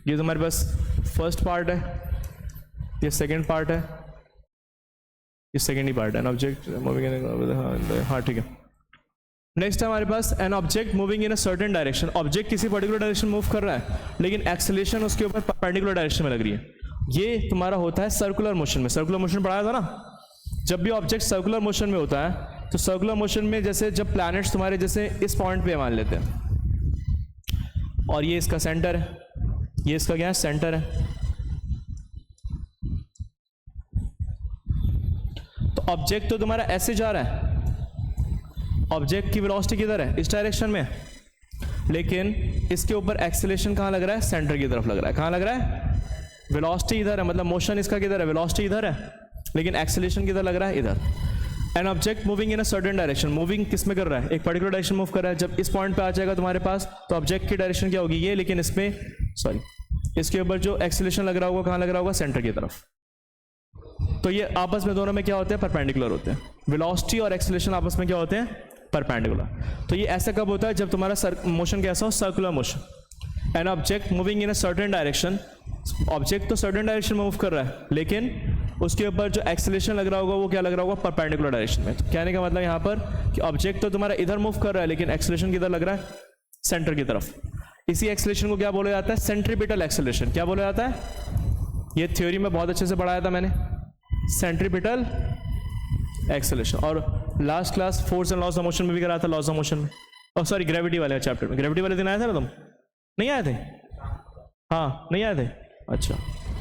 ये तुम्हारे पास फर्स्ट पार्ट है, ये सेकेंड पार्ट है, ये सेकेंड ही पार्ट है, एन ऑब्जेक्ट मूविंग, हाँ ठीक है। नेक्स्ट है हमारे पास an object moving in a certain direction, object किसी पर्टिकुलर डायरेक्शन मूव कर रहा है लेकिन एक्सेलरेशन उसके ऊपर परपेंडिकुलर डायरेक्शन में लग रही है, ये तुम्हारा होता है सर्कुलर मोशन में, सर्कुलर मोशन पढ़ाया था ना, जब भी ऑब्जेक्ट सर्कुलर मोशन में होता है तो सर्कुलर मोशन में जैसे जब प्लैनेट्स तुम्हारे जैसे इस पॉइंट पे मान लेते हैं और ये इसका सेंटर है, ये इसका क्या है सेंटर है, तो ऑब्जेक्ट तो तुम्हारा ऐसे जा रहा है, ऑब्जेक्ट की वेलोसिटी किधर है इस डायरेक्शन में, लेकिन इसके ऊपर एक्सेलरेशन कहाँ लग रहा है, सेंटर की तरफ लग रहा है, कहाँ लग रहा है, वेलोसिटी इधर है, मतलब मोशन इसका किधर है, वेलोसिटी इधर है लेकिन एक्सेलरेशन किधर लग रहा है इधर। N object moving in a certain direction, moving किस में कर रहा है, एक पर्टिकुलर डायरेक्शन मूव कर रहा है, जब इस पॉइंट पे आ जाएगा तुम्हारे पास तो ऑब्जेक्ट की डायरेक्शन क्या होगी ये, लेकिन इसमें सॉरी इसके ऊपर जो एक्सेलरेशन लग रहा होगा कहाँ लग रहा होगा, सेंटर की तरफ, तो ये आपस में दोनों में क्या होते हैं, परपेंडिकुलर होते हैं, वेलोसिटी और एक्सेलरेशन आपस में क्या होते हैं, परपेंडिकुलर। तो ये ऐसा कब होता है, जब तुम्हारा मोशन कैसा हो, circular motion. N object moving in a certain direction, object तो सर्टेन डायरेक्शन में मूव कर रहा है लेकिन उसके ऊपर जो एक्सेलरेशन लग रहा होगा वो क्या लग रहा होगा, परपेंडिकुलर डायरेक्शन में। तो कहने का मतलब यहाँ पर कि ऑब्जेक्ट तो तुम्हारा इधर मूव कर रहा है लेकिन एक्सेलरेशन किधर लग रहा है, सेंटर की तरफ। इसी एक्सेलरेशन को क्या बोला जाता है, सेंट्रीपिटल एक्सेलरेशन। क्या बोला जाता है, ये थ्योरी में बहुत अच्छे से पढ़ाया था मैंने, सेंट्रीपिटल एक्सेलरेशन, और last class force and loss of motion में भी कराया था, लॉस ऑफ मोशन में। और सॉरी ग्रेविटी वाले चैप्टर में, ग्रेविटी वाले दिन आया था ना तुम, नहीं आए थे? हाँ नहीं आए थे, अच्छा।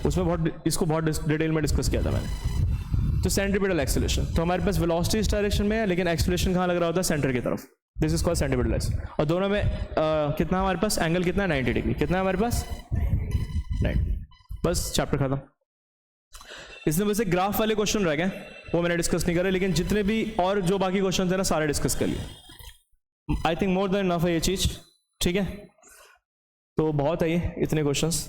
उसमें बहुत इसको बहुत डिटेल में डिस्कस किया था मैंने। तो सेंट्रीपिटल एक्सेलरेशन, तो हमारे पास वेलोसिटी इस डायरेक्शन में है, लेकिन एक्सेलरेशन कहाँ लग रहा होता है? सेंटर की तरफ। This is called centripetal acceleration. और दोनों में कितना हमारे पास एंगल कितना है? 90 डिग्री। कितना है हमारे पास? 90। बस चैप्टर खत्म। इसमें वैसे ग्राफ वाले क्वेश्चन रह गए, वो मैंने डिस्कस नहीं करे, लेकिन जितने भी और जो बाकी क्वेश्चन थे ना सारे डिस्कस कर लिए। I think more than enough है ये चीज़, ठीक है? तो बहुत है ये, इतने क्वेश्चंस।